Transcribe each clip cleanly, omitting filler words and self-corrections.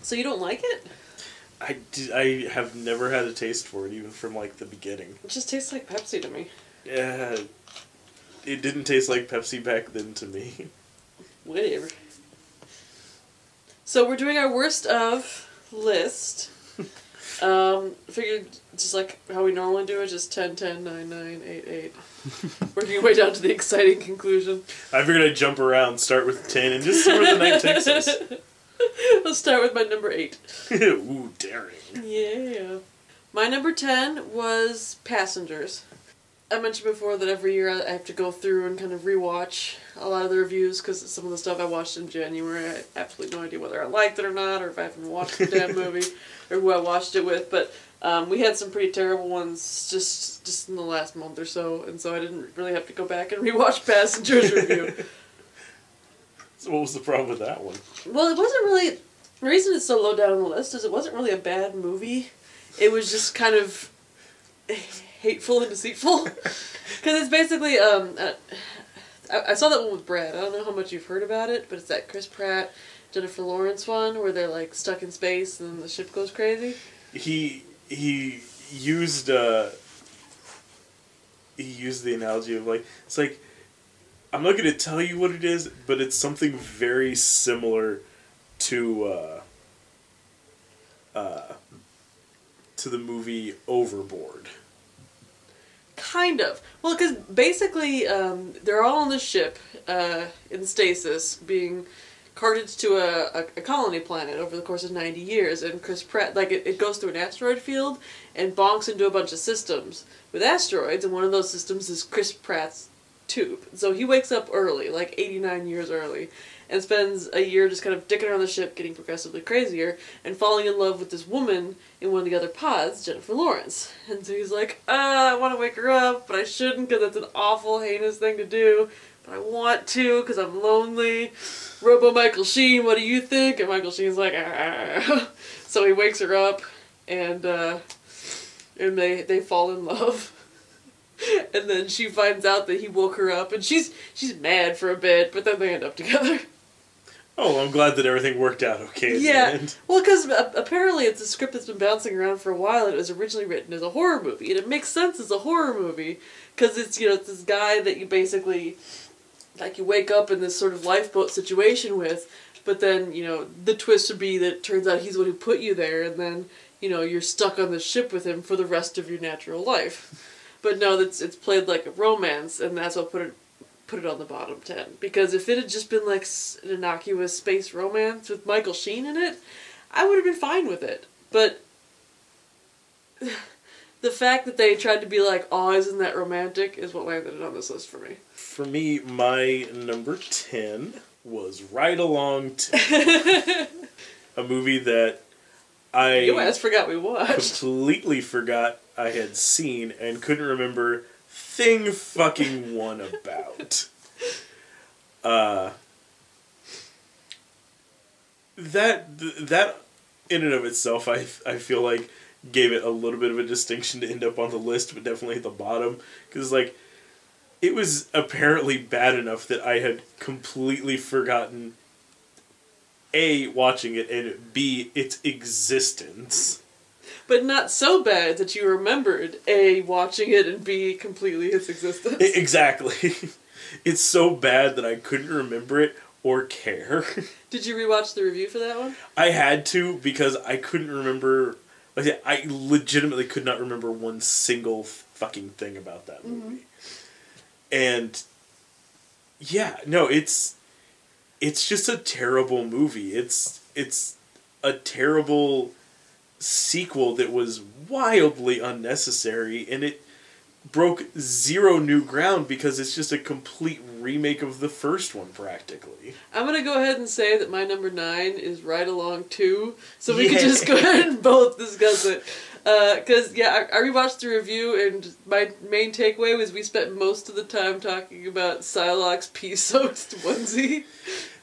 So you don't like it? I have never had a taste for it, even from, like, the beginning. It just tastes like Pepsi to me. Yeah, it didn't taste like Pepsi back then to me. Whatever. So we're doing our worst of list. Figured just like how we normally do it, just 10, 10, 9, 9, 8, 8. Working your way down to the exciting conclusion. I figured I'd jump around, start with 10, and just see where the night takes us. Let's start with my number 8. Ooh, daring. Yeah. My number 10 was Passengers. I mentioned before that every year I have to go through and kind of rewatch a lot of the reviews because some of the stuff I watched in January, I have absolutely no idea whether I liked it or not, or if I haven't watched the damn movie, or who I watched it with. But we had some pretty terrible ones just in the last month or so, and so I didn't really have to go back and rewatch Passengers review. So what was the problem with that one? Well, it wasn't really... The reason it's so low down on the list is it wasn't really a bad movie. It was just kind of hateful and deceitful. Because it's basically... I saw that one with Brad. I don't know how much you've heard about it, but it's that Chris Pratt, Jennifer Lawrence one where they're like stuck in space and the ship goes crazy. He used the analogy of like, it's like, I'm not going to tell you what it is, but it's something very similar to the movie Overboard. Kind of. Well, because basically they're all on the ship in stasis being carted to a colony planet over the course of 90 years, and Chris Pratt, like, it goes through an asteroid field and bonks into a bunch of systems with asteroids, and one of those systems is Chris Pratt's tube. So he wakes up early, like 89 years early, and spends a year just kind of dicking around the ship, getting progressively crazier, and falling in love with this woman in one of the other pods, Jennifer Lawrence. And so he's like, I want to wake her up, but I shouldn't because that's an awful, heinous thing to do. But I want to because I'm lonely. Robo Michael Sheen, what do you think? And Michael Sheen's like, ah. So he wakes her up, and they fall in love. And then she finds out that he woke her up, and she's mad for a bit, but then they end up together. Oh, I'm glad that everything worked out okay at the end. Well, because apparently it's a script that's been bouncing around for a while, and it was originally written as a horror movie, and it makes sense as a horror movie, because it's, you know, it's this guy that you basically, like, you wake up in this sort of lifeboat situation with, but then, you know, the twist would be that it turns out he's the one who put you there, and then, you know, you're stuck on the ship with him for the rest of your natural life. But no, it's played like a romance, and that's what put it on the bottom 10. Because if it had just been like an innocuous space romance with Michael Sheen in it, I would have been fine with it. But the fact that they tried to be like, oh, isn't that romantic, is what landed it on this list for me. For me, my number 10 was Ride Along 2. A movie that I forgot we watched. Completely forgot I had seen and couldn't remember thing fucking one about. That in and of itself, I feel like gave it a little bit of a distinction to end up on the list, but definitely at the bottom, because like it was apparently bad enough that I had completely forgotten A, watching it, and B, its existence. But not so bad that you remembered A, watching it, and B, completely its existence. Exactly. It's so bad that I couldn't remember it or care. Did you rewatch the review for that one? I had to, because I couldn't remember... Like I said, I legitimately could not remember one single fucking thing about that movie. And yeah, no, it's just a terrible movie. It's a terrible sequel that was wildly unnecessary, and it broke zero new ground because it's just a complete remake of the first one, practically. I'm going to go ahead and say that my number 9 is Ride Along 2, so we can just go ahead and both discuss it. Because, yeah, I rewatched the review, and my main takeaway was we spent most of the time talking about Psylocke's pea-soaked onesie.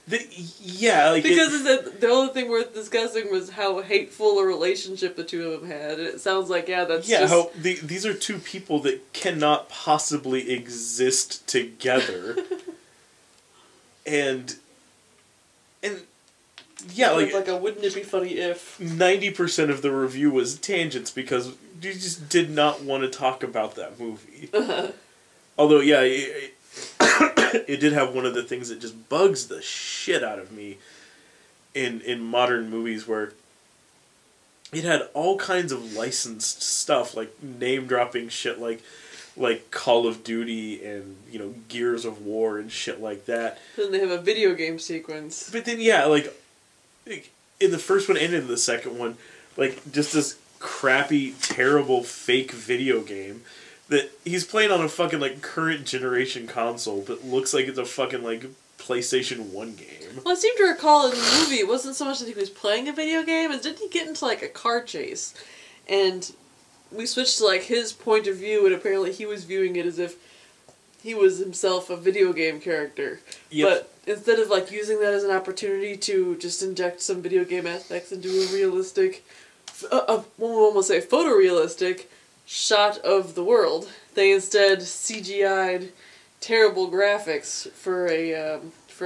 Because the only thing worth discussing was how hateful a relationship the two of them had, and it sounds like, how these are two people that cannot possibly exist together, and Yeah, like a wouldn't it be funny if 90% of the review was tangents because you just did not want to talk about that movie. Although, yeah, it did have one of the things that just bugs the shit out of me in modern movies, where it had all kinds of licensed stuff, like name-dropping shit like Call of Duty and, Gears of War and shit like that. Then they have a video game sequence. But then, yeah, like in the first one and in the second one, like, just this crappy, terrible, fake video game that he's playing on a fucking, like, current generation console, but looks like it's a fucking, like, PlayStation 1 game. Well, I seem to recall in the movie, it wasn't so much that he was playing a video game, as didn't he get into, like, a car chase? And we switched to, like, his point of view, and apparently he was viewing it as if he was himself a video game character. Yep. But instead of, like, using that as an opportunity to just inject some video game aspects into a realistic, one would almost say photorealistic shot of the world, they instead CGI'd terrible graphics for a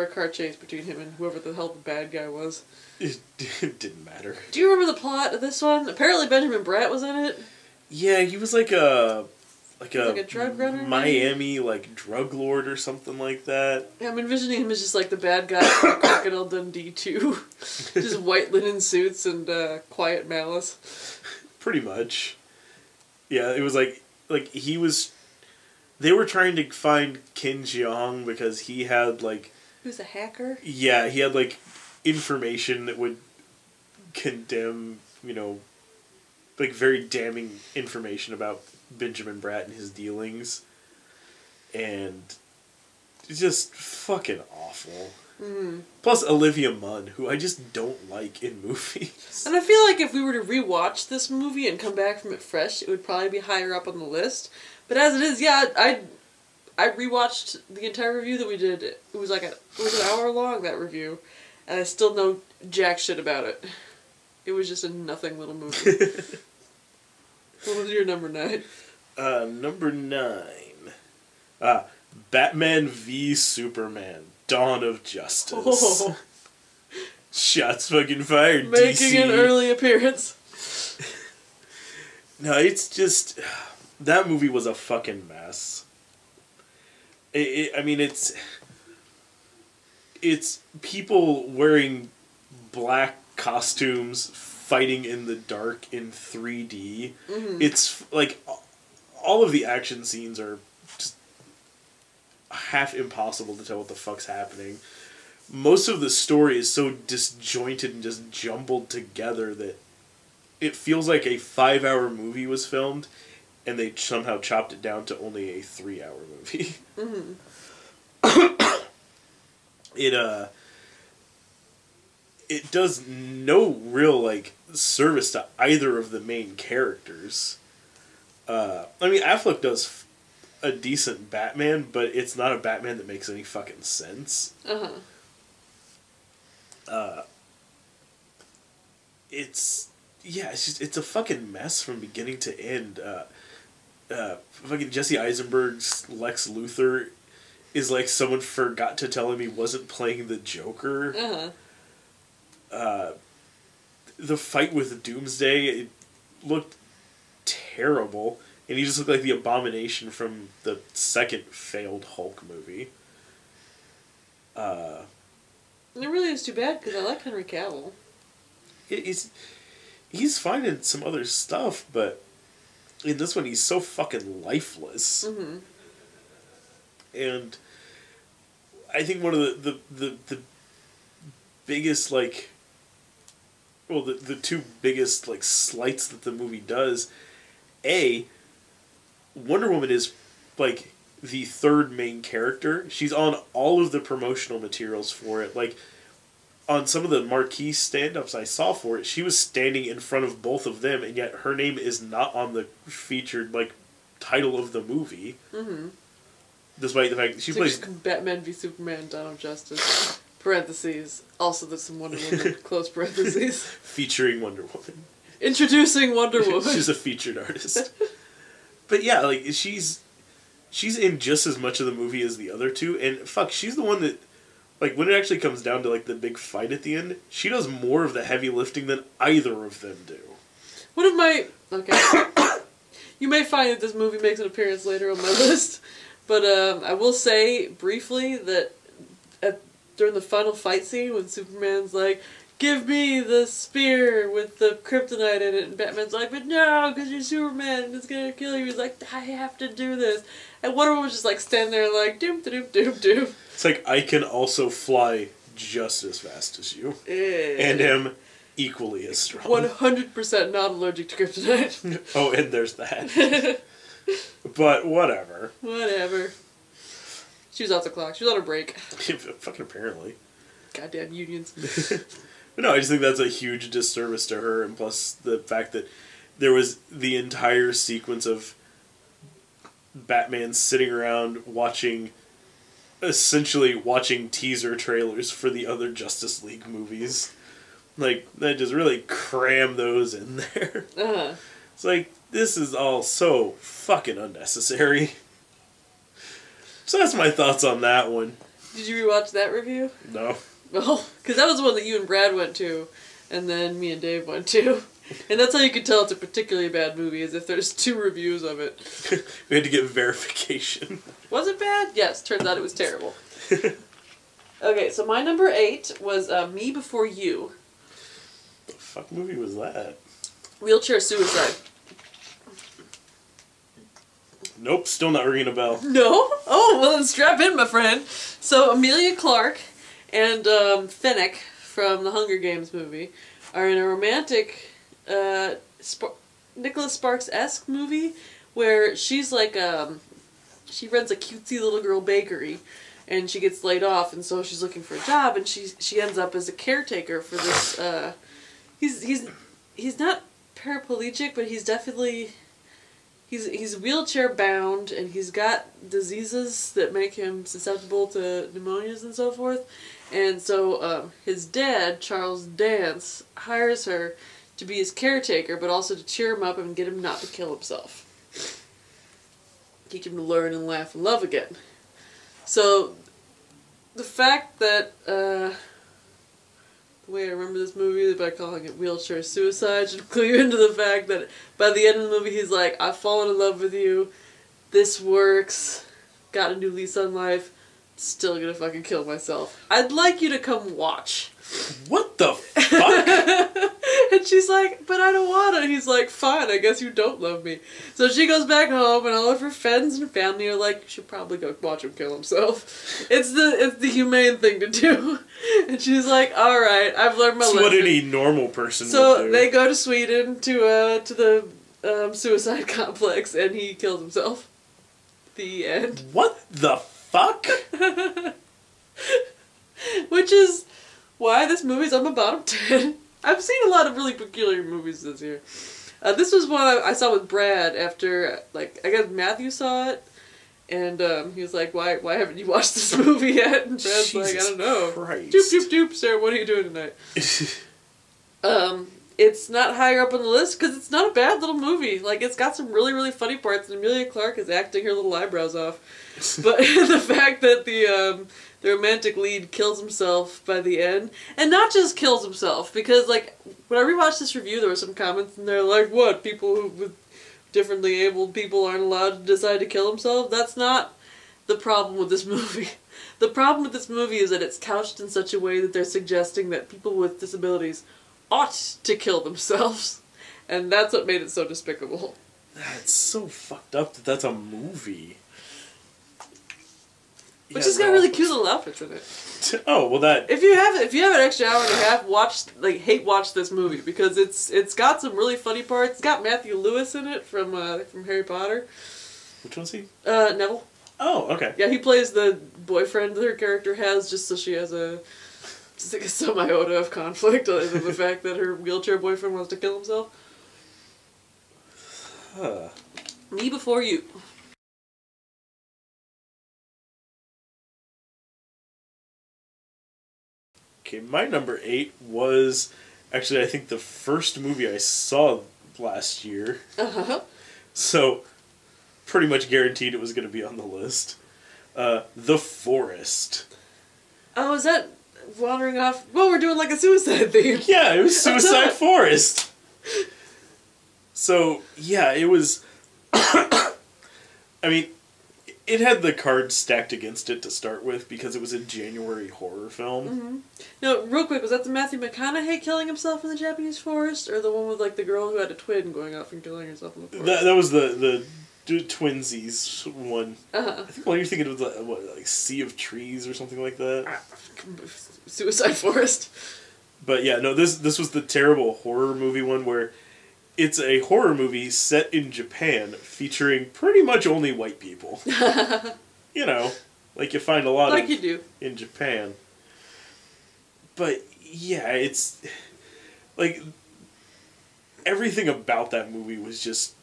car chase between him and whoever the hell the bad guy was. It didn't matter. Do you remember the plot of this one? Apparently Benjamin Bratt was in it. Yeah, he was like a drug runner, Miami, like, drug lord or something like that. Yeah, I'm envisioning him as just like the bad guy from Crocodile Dundee 2. Just white linen suits and quiet malice. Pretty much. Yeah, it was like he was... They were trying to find Ken Jeong because he had, like... He was a hacker? Yeah, he had, like, information that would condemn, like, very damning information about Benjamin Bratt and his dealings. And it's just fucking awful. Mm. Plus Olivia Munn, who I just don't like in movies. And I feel like if we were to rewatch this movie and come back from it fresh, it would probably be higher up on the list. But as it is, yeah, I rewatched the entire review that we did. It was an hour long, that review, and I still know jack shit about it. It was just a nothing little movie. What was your number 9? Number 9. Batman v Superman: Dawn of Justice. Oh. Shots fucking fired, Making DC. An early appearance. No, it's just... That movie was a fucking mess. I mean, it's people wearing black costumes fighting in the dark in 3D. Mm-hmm. It's, like, all of the action scenes are just half impossible to tell what the fuck's happening. Most of the story is so disjointed and just jumbled together that it feels like a 5-hour movie was filmed, and they somehow chopped it down to only a 3-hour movie. Mm-hmm. It does no real, like, service to either of the main characters. I mean, Affleck does a decent Batman, but it's not a Batman that makes any fucking sense. It's a fucking mess from beginning to end. Fucking Jesse Eisenberg's Lex Luthor is like someone forgot to tell him he wasn't playing the Joker. The fight with Doomsday, it looked terrible, and he just looked like the Abomination from the second failed Hulk movie. It really is too bad, because I like Henry Cavill. He's fine in some other stuff, but in this one he's so fucking lifeless. Mm-hmm. And I think one of the biggest, like... Well, the two biggest, like, slights that the movie does... Wonder Woman is, like, the third main character. She's on all of the promotional materials for it. Like, on some of the marquee stand-ups I saw for it, she was standing in front of both of them, and yet her name is not on the featured, like, title of the movie. Mm-hmm. Despite the fact that she plays... Batman v Superman, Dawn of Justice, parentheses, also there's some Wonder Woman, close parentheses. Featuring Wonder Woman. Introducing Wonder Woman. She's a featured artist. But yeah, like, she's in just as much of the movie as the other two, and fuck, she's the one that like, when it actually comes down to, like, the big fight at the end, she does more of the heavy lifting than either of them do. One of my... Okay. You may find that this movie makes an appearance later on my list, but I will say, briefly, that during the final fight scene, when Superman's like, give me the spear with the kryptonite in it, and Batman's like, but no, because you're Superman, and it's gonna kill you. He's like, I have to do this. And Wonder Woman was just like, standing there like, doom, doom, doom, doom. It's like, I can also fly just as fast as you. And am equally as strong. 100% not allergic to kryptonite. Oh, and there's that. But whatever. Whatever. She was off the clock. She was on a break. Fucking apparently. Goddamn unions. But no, I just think that's a huge disservice to her, and plus the fact that there was the entire sequence of Batman sitting around essentially watching teaser trailers for the other Justice League movies. Like, they just really cram those in there. Uh-huh. It's like, this is all so fucking unnecessary. So that's my thoughts on that one. Did you rewatch that review? No. Well, because that was the one that you and Brad went to, and then me and Dave went to. And that's how you can tell it's a particularly bad movie, is if there's 2 reviews of it. We had to get verification. Was it bad? Yes, turns out it was terrible. Okay, so my number 8 was Me Before You. The fuck movie was that? Wheelchair Suicide. Nope, still not ringing a bell. No? Oh, well then strap in, my friend. So Emilia Clarke and Fennec from the Hunger Games movie are in a romantic Nicholas Sparks-esque movie where she's like, she runs a cutesy little girl bakery and she gets laid off, and so she's looking for a job, and she ends up as a caretaker for this, he's not paraplegic, but he's definitely... He's wheelchair bound, and he's got diseases that make him susceptible to pneumonias and so forth. And so his dad, Charles Dance, hires her to be his caretaker, but also to cheer him up and get him not to kill himself. Teach him to learn and laugh and love again. So the fact that the way I remember this movie by calling it Wheelchair Suicide should clue you into the fact that by the end of the movie he's like, I've fallen in love with you, this works, got a new lease on life, still gonna fucking kill myself. I'd like you to come watch. What the fuck? And she's like, but I don't wanna. And he's like, fine, I guess you don't love me. So she goes back home, and all of her friends and family are like, you should probably go watch him kill himself. It's the humane thing to do. And she's like, alright, I've learned my lesson. It's what any normal person would do. So they go to Sweden to the suicide complex, and he kills himself. The end. What the fuck? Which is why this movie's on my bottom 10. I've seen a lot of really peculiar movies this year. This was one I saw with Brad after, like, I guess Matthew saw it, and he was like, why haven't you watched this movie yet? And Brad's like, I don't know. Christ. Doop, doop, doop, Sarah, what are you doing tonight? It's not higher up on the list because it's not a bad little movie. Like, it's got some really, really funny parts, and Emilia Clarke is acting her little eyebrows off. But the fact that the romantic lead kills himself by the end, and not just kills himself, because, like, when I rewatched this review, there were some comments, and they're like, what, people with differently abled people aren't allowed to decide to kill themselves? That's not the problem with this movie. The problem with this movie is that it's couched in such a way that they're suggesting that people with disabilities ought to kill themselves. And that's what made it so despicable. That's so fucked up that that's a movie. Which has got really cute little outfits in it. Oh, well that... If you have an extra hour and a half, watch this movie, because it's got some really funny parts. It's got Matthew Lewis in it from Harry Potter. Which one's he? Neville. Oh, okay. Yeah, he plays the boyfriend that her character has, just so she has just like a some iota of conflict, other than the fact that her wheelchair boyfriend wants to kill himself. Huh. Me Before You. Okay, my number 8 was actually, I think, the first movie I saw last year. Uh-huh. So, pretty much guaranteed it was going to be on the list. The Forest. Oh, is that wandering off? Well, we're doing like a suicide theme. Yeah, it was Suicide Forest. So, yeah, it was... I mean, it had the cards stacked against it to start with because it was a January horror film. Mm-hmm. No, real quick, was that the Matthew McConaughey killing himself in the Japanese forest? Or the one with, like, the girl who had a twin going off and killing herself in the forest? That was the twinsies one. Uh-huh. I think you're thinking of like Sea of Trees or something like that. Suicide Forest. But yeah, no, this was the terrible horror movie one where it's a horror movie set in Japan featuring pretty much only white people. You know, like you find a lot like of you do in Japan. But yeah, it's like everything about that movie was just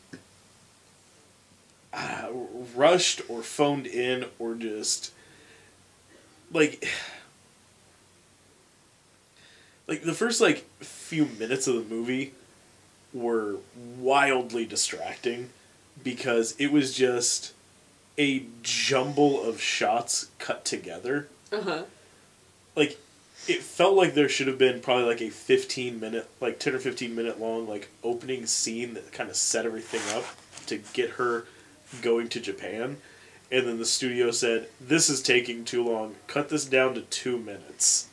rushed or phoned in or just like the first like few minutes of the movie were wildly distracting because it was just a jumble of shots cut together. Like it felt like there should have been probably like a 15-minute, like 10 or 15-minute long like opening scene that kind of set everything up to get her going to Japan, and then the studio said, "This is taking too long. Cut this down to 2 minutes."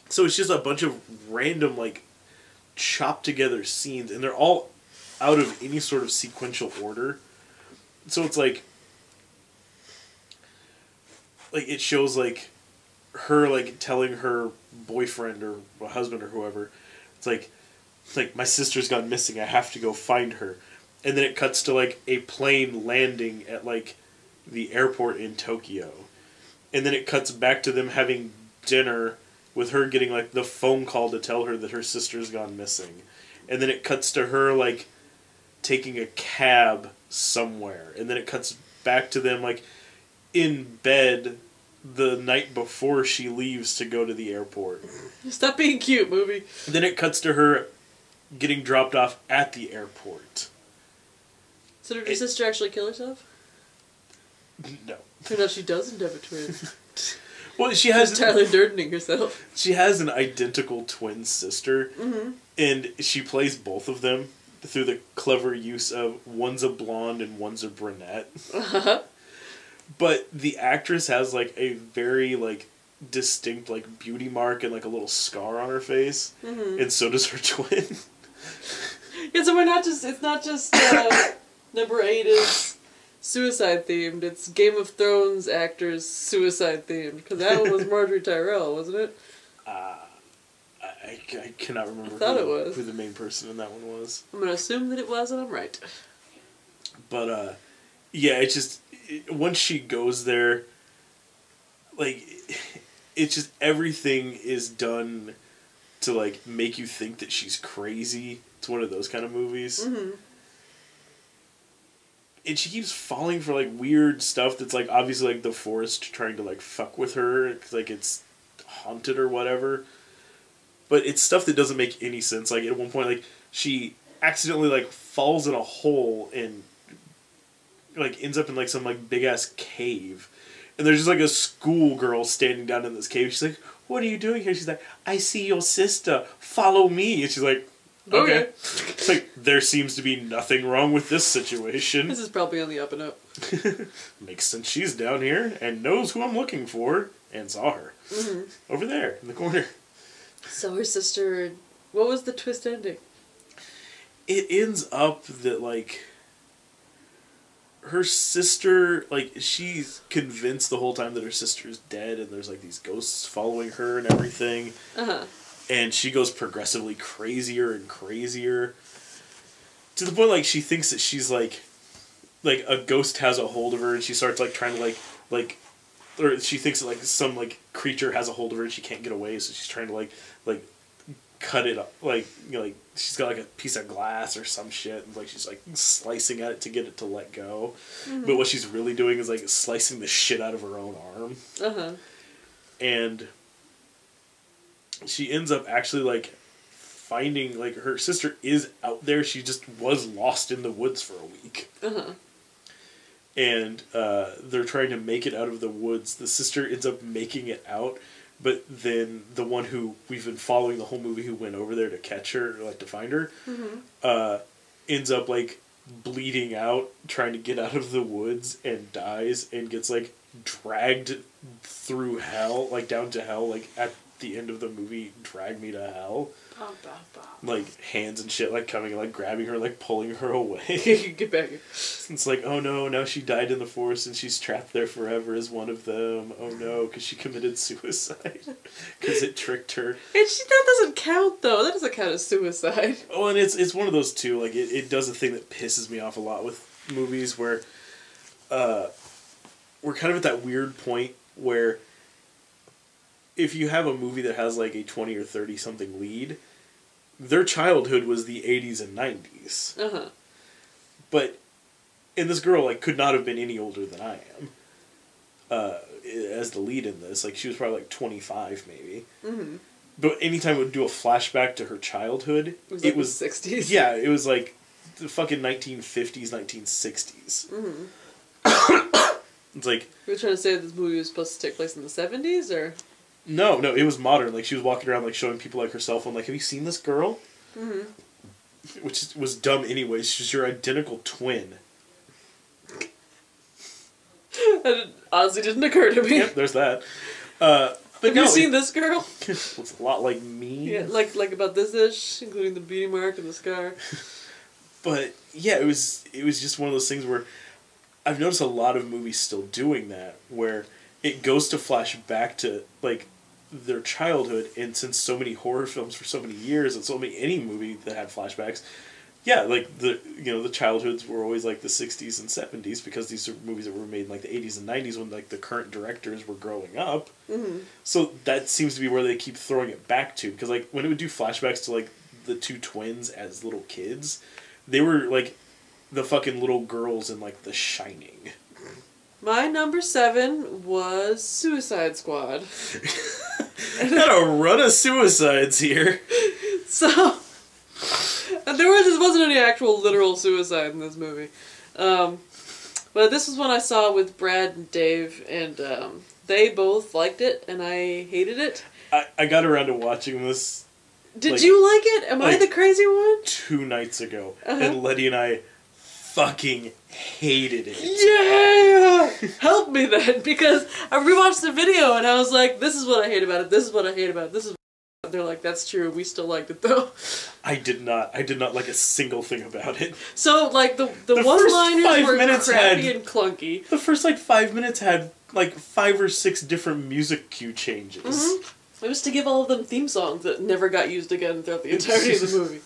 So it's just a bunch of random like chopped together scenes, and they're all out of any sort of sequential order. So it's like it shows like her like telling her boyfriend or husband or whoever, it's like my sister's gone missing, I have to go find her. And then it cuts to like a plane landing at like the airport in Tokyo. And then it cuts back to them having dinner with her getting like the phone call to tell her that her sister's gone missing. And then it cuts to her like taking a cab somewhere. And then it cuts back to them like in bed the night before she leaves to go to the airport. Stop being cute, movie. Then it cuts to her getting dropped off at the airport. So did her sister actually kill herself? No. Turns out she doesn't have a twin. Well, she has Tyler Durdening herself. She has an identical twin sister, and she plays both of them through the clever use of one's a blonde and one's a brunette. But the actress has like a very like distinct like beauty mark and like a little scar on her face, and so does her twin. Yeah, so it's not just number 8 is suicide themed, it's Game of Thrones actors suicide themed, because that one was Marjorie Tyrell, wasn't it? I cannot remember who the main person in that one was. I'm going to assume that it was, and I'm right. But, yeah, it's just, once she goes there, like, it's just, everything is done to, like, make you think that she's crazy. It's one of those kind of movies. And she keeps falling for, like, weird stuff that's, like, obviously, like, the forest trying to, like, fuck with her, because, like, it's haunted or whatever. But it's stuff that doesn't make any sense. Like, at one point, like, she accidentally, like, falls in a hole and, like, ends up in, like, some, like, big-ass cave. And there's just, like, a schoolgirl standing down in this cave. She's like, "What are you doing here?" She's like, "I see your sister. Follow me." And she's like, "Okay." It's like, there seems to be nothing wrong with this situation. This is probably on the up and up. Makes sense she's down here and knows who I'm looking for and saw her. Over there in the corner. So her sister... What was the twist ending? It ends up that, like, her sister, like, she's convinced the whole time that her sister's dead and there's, like, these ghosts following her and everything. And she goes progressively crazier and crazier. To the point, like, she thinks that she's, like a ghost has a hold of her and she starts, like, trying to, like, or she thinks that, like, some, like, creature has a hold of her and she can't get away, so she's trying to, like, cut it up, like, you know, like, she's got, like, a piece of glass or some shit, and, like, she's, like, slicing at it to get it to let go. But what she's really doing is, like, slicing the shit out of her own arm. And she ends up actually, like, finding, like, her sister is out there, she just was lost in the woods for a week. and they're trying to make it out of the woods. The sister ends up making it out, but then the one who we've been following the whole movie, who went over there to catch her, or, like, to find her, ends up, like, bleeding out, trying to get out of the woods, and dies, and gets, like, dragged through hell, like, down to hell, like, at the end of the movie, Drag Me to Hell. Like, hands and shit, like, coming, like, grabbing her, like, pulling her away. Get back here. It's like, oh no, now she died in the forest and she's trapped there forever as one of them. Oh no, because she committed suicide. Because it tricked her. And that doesn't count, though. That doesn't count as suicide. Oh, and it's one of those, too. Like, it does a thing that pisses me off a lot with movies where we're kind of at that weird point where if you have a movie that has, like, a 20 or 30-something lead, their childhood was the 80s and 90s. Uh-huh. And this girl, like, could not have been any older than I am. As the lead in this. Like, she was probably, like, 25, maybe. Mm-hmm. But anytime it would do a flashback to her childhood... It was the 60s? Yeah, it was, like, the fucking 1950s, 1960s. Mm-hmm. It's like... You were trying to say that this movie was supposed to take place in the 70s, or...? No, it was modern. Like, she was walking around, like, showing people, like, her cell phone, like, have you seen this girl? Mm-hmm. Which was dumb anyways. She's your identical twin. That honestly didn't occur to me. Yep, there's that. But have you seen this girl? Looks a lot like me. Yeah, like about this ish, including the beauty mark and the scar. But, yeah, it was just one of those things where I've noticed a lot of movies still doing that, where it goes to flash back to, like, their childhood, and since so many horror films for so many years, and so many any movie that had flashbacks, yeah, like, the childhoods were always, like, the 60s and 70s, because these are movies that were made in, like, the 80s and 90s when, like, the current directors were growing up. Mm-hmm. So that seems to be where they keep throwing it back to, because, like, when it would do flashbacks to, like, the two twins as little kids, they were, like, the fucking little girls in, like, The Shining. My number 7 was Suicide Squad. Got a run of suicides here. So, wasn't any actual literal suicide in this movie. But this was one I saw with Brad and Dave, and they both liked it, and I hated it. I got around to watching this. Did you like it? Am I the crazy one? 2 nights ago. And Letty and I fucking hated it. Yeah! Help me then, because I rewatched the video and I was like, this is what I hate about it, this is what I hate about it, this is what they're like, that's true, we still liked it though. I did not like a single thing about it. So, like, the one-liners were crappy and clunky. The first, like, 5 minutes had, like, 5 or 6 different music cue changes. Mm-hmm. It was to give all of them theme songs that never got used again throughout the entirety of the movie.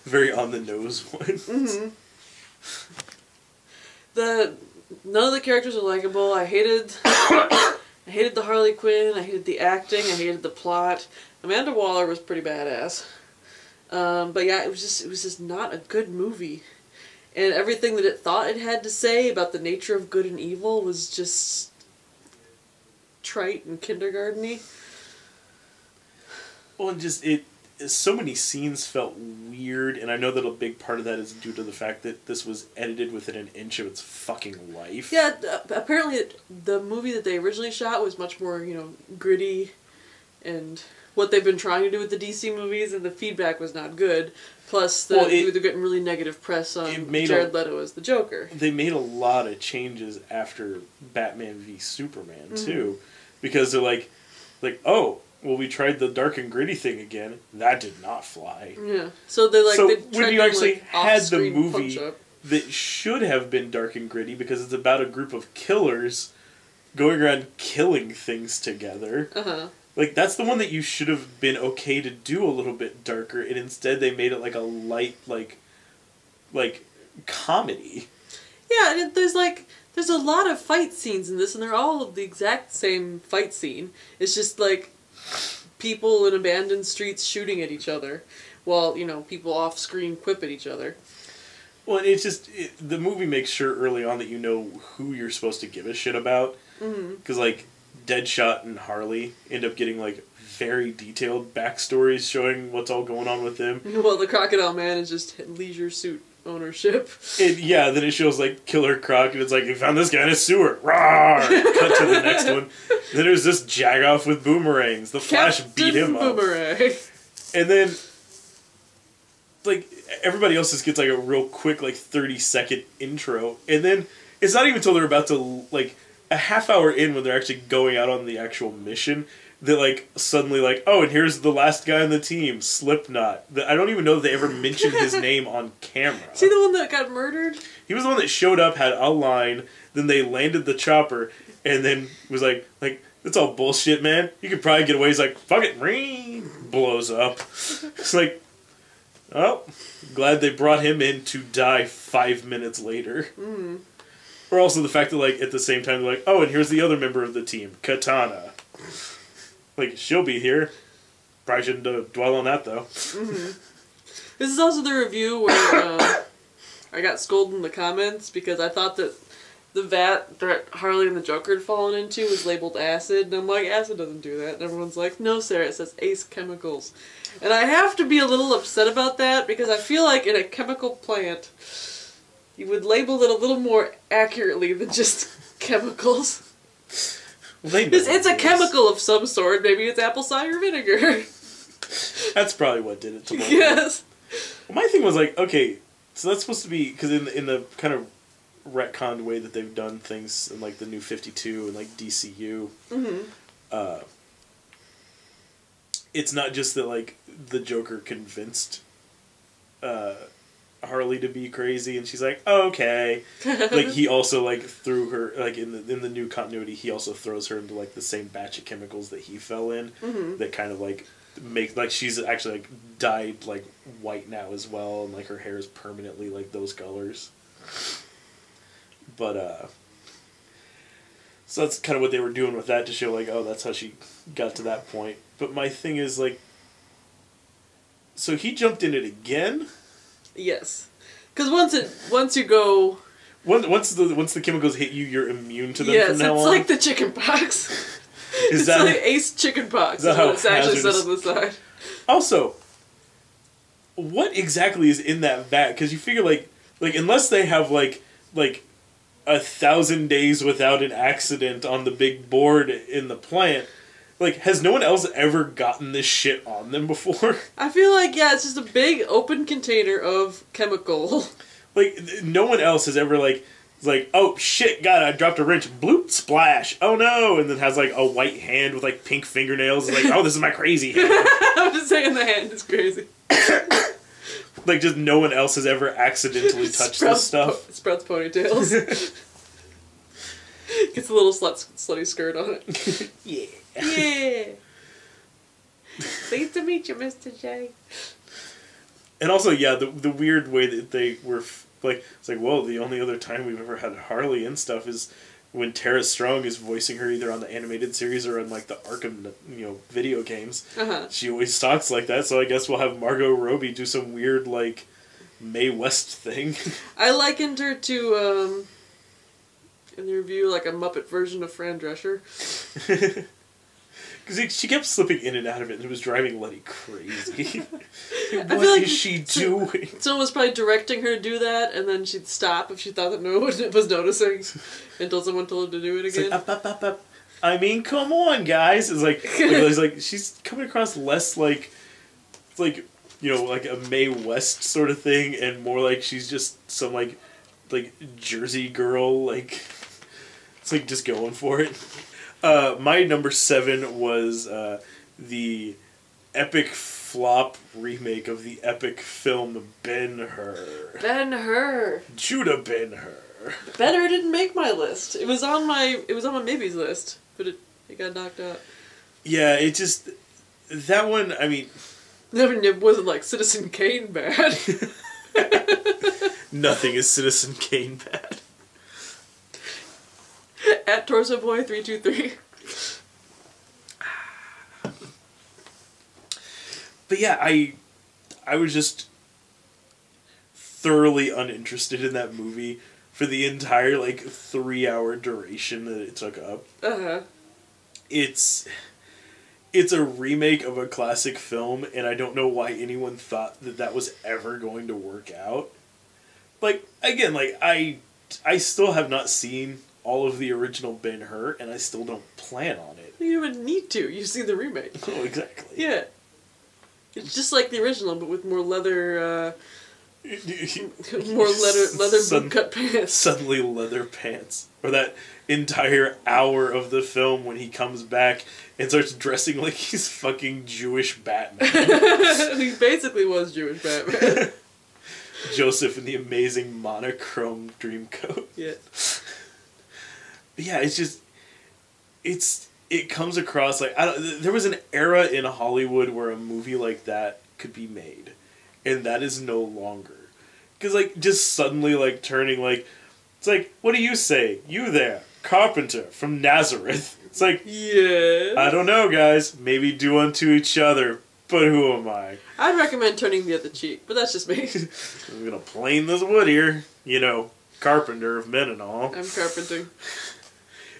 Very on-the-nose one. Mm-hmm. None of the characters are likable. I hated the Harley Quinn. I hated the acting. I hated the plot. Amanda Waller was pretty badass. But yeah, it was just not a good movie. And everything that it thought it had to say about the nature of good and evil was just trite and kindergarten-y. Well, and just so many scenes felt weird, and I know that a big part of that is due to the fact that this was edited within an inch of its fucking life. Yeah, apparently the movie that they originally shot was much more, gritty, and what they've been trying to do with the DC movies, and the feedback was not good. Plus, they're getting really negative press on Jared Leto as the Joker. They made a lot of changes after Batman v Superman, too, because they're like, oh, well, we tried the dark and gritty thing again. That did not fly. Yeah. So they when you actually had the movie that should have been dark and gritty, because it's about a group of killers going around killing things together. Uh-huh. Like, that's the one that you should have been okay to do a little bit darker, and instead they made it like a light, like comedy. Yeah, and there's a lot of fight scenes in this, and they're all the exact same fight scene. It's just like people in abandoned streets shooting at each other, while, people off-screen quip at each other. Well, it's just, the movie makes sure early on that you know who you're supposed to give a shit about. Because, Deadshot and Harley end up getting, very detailed backstories showing what's all going on with them. Well, the Crocodile Man is just Leisure Suit ownership. And yeah, then it shows like Killer Croc, and it's like, "We found this guy in a sewer." Rawr! Cut to the next one. Then there's this Jagoff with boomerangs. The Flash beat him up. Boomerang. And then, like, everybody else just gets like a real quick, like 30-second intro, and then it's not even until they're about to like a half hour in when they're actually going out on the actual mission. That like suddenly like, oh, and here's the last guy on the team, Slipknot. I don't even know if they ever mentioned his name on camera. Is he the one that got murdered? He was the one that showed up, had a line, then they landed the chopper, and then was like, that's all bullshit, man. You could probably get away. He's like, fuck it, ring, blows up. It's like, oh, glad they brought him in to die 5 minutes later. Mm. Or also the fact that like at the same time they're like, oh, and here's the other member of the team, Katana. Like, she'll be here. Probably shouldn't dwell on that, though. Mm-hmm. This is also the review where I got scolded in the comments because I thought that the vat that Harley and the Joker had fallen into was labeled acid. And I'm like, acid doesn't do that. And everyone's like, no, Sarah, it says Ace Chemicals. And I have to be a little upset about that because I feel like in a chemical plant, you would label it a little more accurately than just chemicals. Well, it's a chemical of some sort. Maybe it's apple cider vinegar. That's probably what did it to me. Yes. Well, my thing was like, okay, so that's supposed to be, because in the kind of retconned way that they've done things in like the New 52 and like DCU, Mm-hmm. It's not just that like the Joker convinced Harley to be crazy, and she's like, oh, okay. Like he also like threw her like in the new continuity. He also throws her into like the same batch of chemicals that he fell in. Mm-hmm. That kind of like make like she's actually like dyed like white now as well, and like her hair is permanently like those colors. But so that's kind of what they were doing with that to show like, oh, that's how she got to that point. But my thing is like, so he jumped in it again. Yes, because once you go, once the chemicals hit you, you're immune to them. Yes, from now it's on. like the chicken pox. It's like Ace chicken pox. Is what it's actually said on the side. Also, what exactly is in that vat? Because you figure like unless they have like 1,000 days without an accident on the big board in the plant. Like, has no one else ever gotten this shit on them before? I feel like, yeah, it's just a big open container of chemical. Like, no one else has ever, like, oh, shit, God, I dropped a wrench. Bloop, splash. Oh, no. And then has, like, a white hand with, like, pink fingernails. It's like, oh, this is my crazy hand. I'm just saying the hand is crazy. Like, just no one else has ever accidentally touched this stuff. Sprouts ponytails. Gets a little slutty skirt on it. Yeah. Yeah. Pleased to meet you, Mr. J. And also, yeah, the weird way that they were, like, it's like, whoa, the only other time we've ever had Harley and stuff is when Tara Strong is voicing her either on the animated series or on, like, the Arkham, video games. Uh-huh. She always talks like that, so I guess we'll have Margot Robbie do some weird, like, Mae West thing. I likened her to, in the review, like a Muppet version of Fran Drescher. Because she kept slipping in and out of it, and it was driving Letty crazy. What I feel like is she doing? Someone was probably directing her to do that, and then she'd stop if she thought that no one was noticing, until someone told her to do it again. It's like, up. I mean, come on, guys. It's like she's coming across less like like a Mae West sort of thing, and more like she's just some like Jersey girl. Like, it's like just going for it. My number 7 was the epic flop remake of the epic film Ben-Hur. Ben-Hur. Judah Ben-Hur. Ben-Hur didn't make my list. It was on my maybe's list, but it got knocked out. Yeah, it just that one. I mean, it wasn't like Citizen Kane bad. Nothing is Citizen Kane bad. At Torso Boy 323. But yeah, I was just thoroughly uninterested in that movie for the entire 3-hour duration that it took up. Uh-huh. It's a remake of a classic film, and I don't know why anyone thought that was ever going to work out. like, again, like, I still have not seen all of the original Ben-Hur, and I still don't plan on it. You don't even need to. You see the remake. Oh, exactly. Yeah. It's just like the original, but with more leather, leather bootcut pants. Suddenly leather pants. Or that entire hour of the film when he comes back and starts dressing like he's fucking Jewish Batman. He basically was Jewish Batman. Joseph in the amazing monochrome dream coat. Yeah. But yeah, it's just... It comes across like... there was an era in Hollywood where a movie like that could be made. And that is no longer. Because, like, just suddenly, like, turning, like... It's like, what do you say? You there, carpenter from Nazareth. It's like... Yeah. I don't know, guys. Maybe do unto each other. But who am I? I'd recommend turning the other cheek, but that's just me. I'm gonna plane this wood here. You know, carpenter of men and all. I'm carpenting.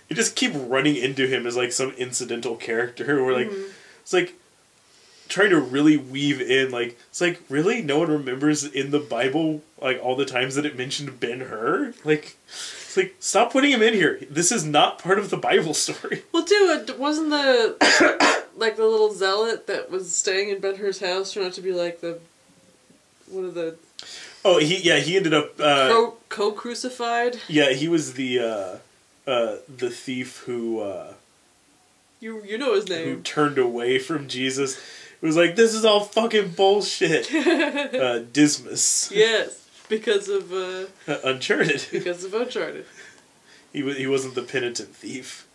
You just keep running into him as, like, some incidental character where, like... It's like... Trying to really weave in, like, it's like, really? No one remembers in the Bible, like, all the times that it mentioned Ben-Hur? Like, it's like, stop putting him in here. This is not part of the Bible story. Well, too, wasn't the, like, the little zealot that was staying in Ben-Hur's house turned out to be, like, the, one of the... Oh, he ended up, co-crucified? Yeah, he was the thief who, You know his name. Who turned away from Jesus. It was like, this is all fucking bullshit. Dismas. Yes, because of Uncharted. Because of Uncharted. He wasn't the penitent thief.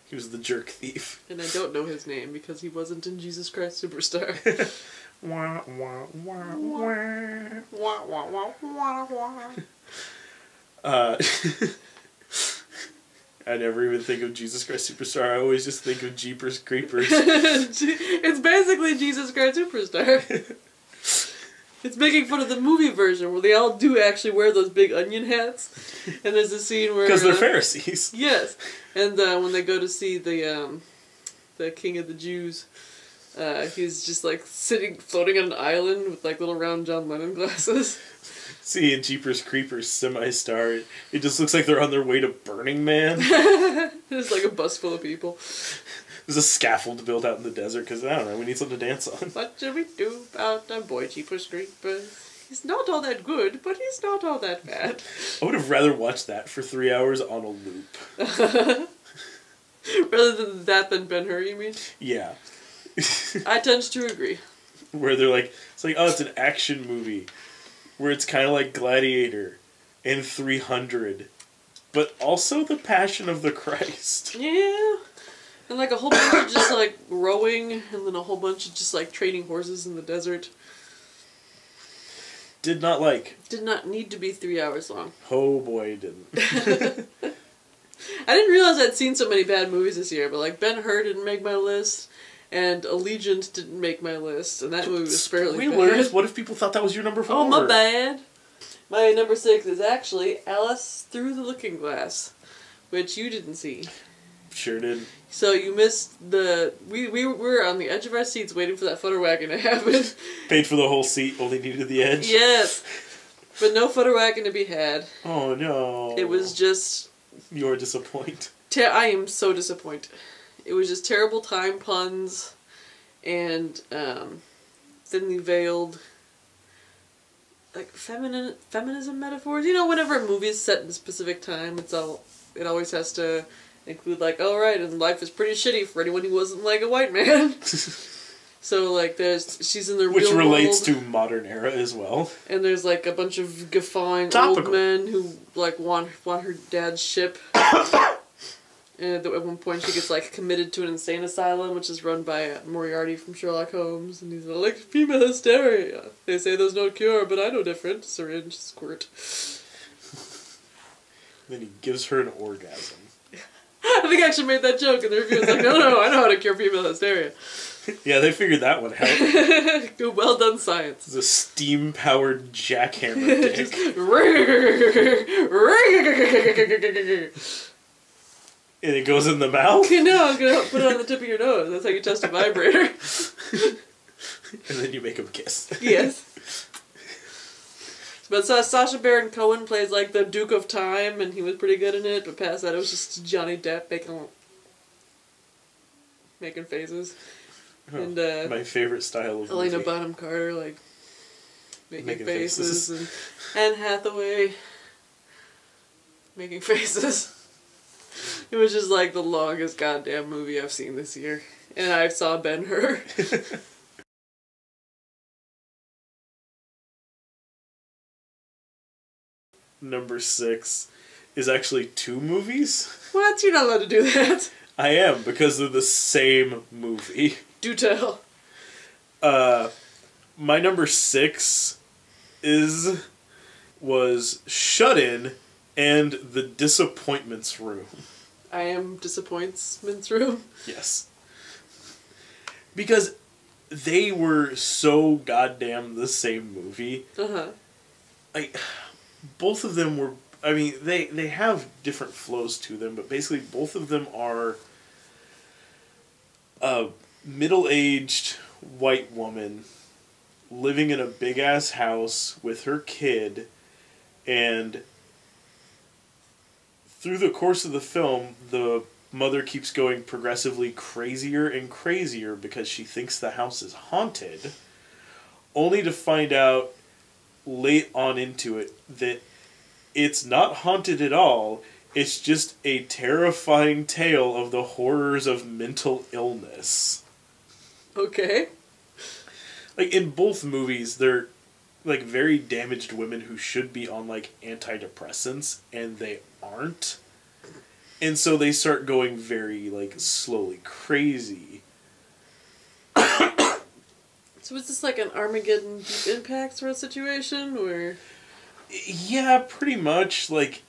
He was the jerk thief. And I don't know his name because he wasn't in Jesus Christ Superstar. Wah, wah, wah, wah. Wah, wah, wah, wah, wah. I never even think of Jesus Christ Superstar. I always just think of Jeepers Creepers. It's basically Jesus Christ Superstar. It's making fun of the movie version where they all do actually wear those big onion hats. And there's a scene where... Because they're Pharisees. Yes. And when they go to see the King of the Jews, he's just like floating on an island with like little round John Lennon glasses. See, in Jeepers Creepers semi-star, it just looks like they're on their way to Burning Man. There's like a bus full of people. There's a scaffold built out in the desert because, I don't know, we need something to dance on. What should we do about our boy Jeepers Creepers? He's not all that good, but he's not all that bad. I would have rather watched that for 3 hours on a loop. Rather than that than Ben-Hur, you mean? Yeah. I tend to agree. Where they're like, it's like, oh, it's an action movie. Where it's kind of like Gladiator and 300. But also The Passion of the Christ. Yeah. And like a whole bunch of just like rowing, and then a whole bunch of just like training horses in the desert. Did not like. Did not need to be 3 hours long. Oh boy, it didn't. I didn't realize I'd seen so many bad movies this year, but like Ben-Hur didn't make my list, and Allegiant didn't make my list, and that movie was fairly bad. What if people thought that was your number 4? Oh, my bad. My number 6 is actually Alice Through the Looking Glass, which you didn't see. Sure did. So you missed the... We were on the edge of our seats waiting for that footer wagon to happen. Paid for the whole seat, only needed the edge? Yes. But no footer wagon to be had. Oh, no. It was just... You're disappointed. I am so disappointed. It was just terrible time puns and thinly veiled like feminism metaphors. You know, whenever a movie is set in a specific time, it always has to include like, oh right, and life is pretty shitty for anyone who wasn't like a white man. So like she's in the real world. Which relates to modern era as well. And there's like a bunch of guffawing old men who like want her dad's ship. And at one point she gets like committed to an insane asylum, which is run by Moriarty from Sherlock Holmes, and he's like, female hysteria. They say there's no cure, but I know different. Syringe, squirt. Then he gives her an orgasm. I think I actually made that joke, and the review was like, no, I know how to cure female hysteria. Yeah, they figured that one out. Well done, science. It's a steam-powered jackhammer dick. And it goes in the mouth? No, I'm going to put it on the tip of your nose. That's how you test a vibrator. And then you make them kiss. Yes. But Sacha Baron Cohen plays like the Duke of Time, and he was pretty good in it. But past that, it was just Johnny Depp making faces, and my favorite style of Helena movie. Bonham Carter like making faces, and Anne Hathaway making faces. It was just like the longest goddamn movie I've seen this year, and I saw Ben-Hur. Number 6 is actually 2 movies. What? You're not allowed to do that. I am, because they're the same movie. Do tell. My number 6 was Shut-In and The Disappointments Room. I Am Disappointments Room. Yes. Because they were so goddamn the same movie. Uh-huh. Like, both of them were... I mean, they have different flows to them, but basically both of them are a middle-aged white woman living in a big-ass house with her kid, and through the course of the film, the mother keeps going progressively crazier and crazier because she thinks the house is haunted, only to find out late on into it that it's not haunted at all. It's just a terrifying tale of the horrors of mental illness. Okay. Like, in both movies, they're, like, very damaged women who should be on, like, antidepressants, and they aren't. And so they start going very, like, slowly crazy. So is this like an Armageddon Deep Impact sort of situation, where... Yeah, pretty much. Like,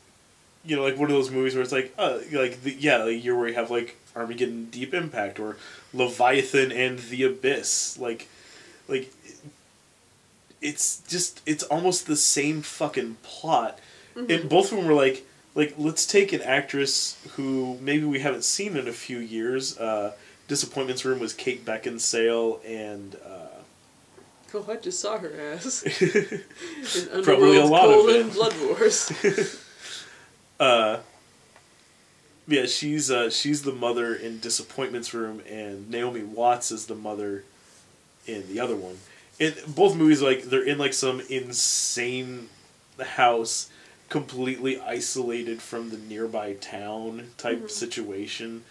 you know, like one of those movies where it's like, like the year where you have like Armageddon Deep Impact or Leviathan and the Abyss. Like it's almost the same fucking plot. Mm-hmm. And both of them were like let's take an actress who maybe we haven't seen in a few years. Disappointments Room was Kate Beckinsale and. Oh, I just saw her ass. In Probably a lot of it. Blood Wars. Yeah, she's the mother in Disappointments Room, and Naomi Watts is the mother in the other one. In both movies, like they're in like some insane house, completely isolated from the nearby town type situation,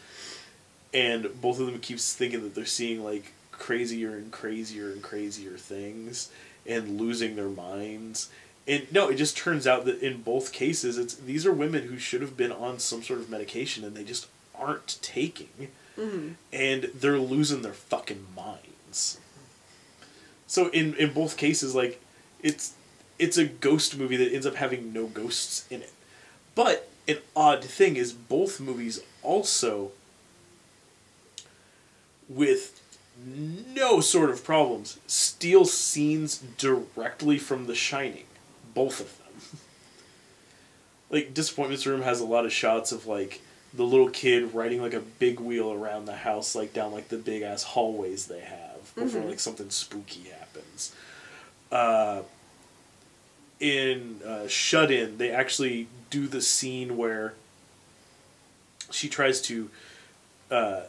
and both of them keeps thinking that they're seeing like crazier and crazier and crazier things and losing their minds. And no, it just turns out that in both cases these are women who should have been on some sort of medication and they just aren't taking. Mm-hmm. And they're losing their fucking minds. So in both cases, like it's a ghost movie that ends up having no ghosts in it. But an odd thing is both movies also, with no sort of problems, steal scenes directly from The Shining. Both of them. Like, Disappointments Room has a lot of shots of, like, the little kid riding, like, a big wheel around the house, like, down, like, the big-ass hallways they have before, like, something spooky happens. In Shut-In, they actually do the scene where she tries to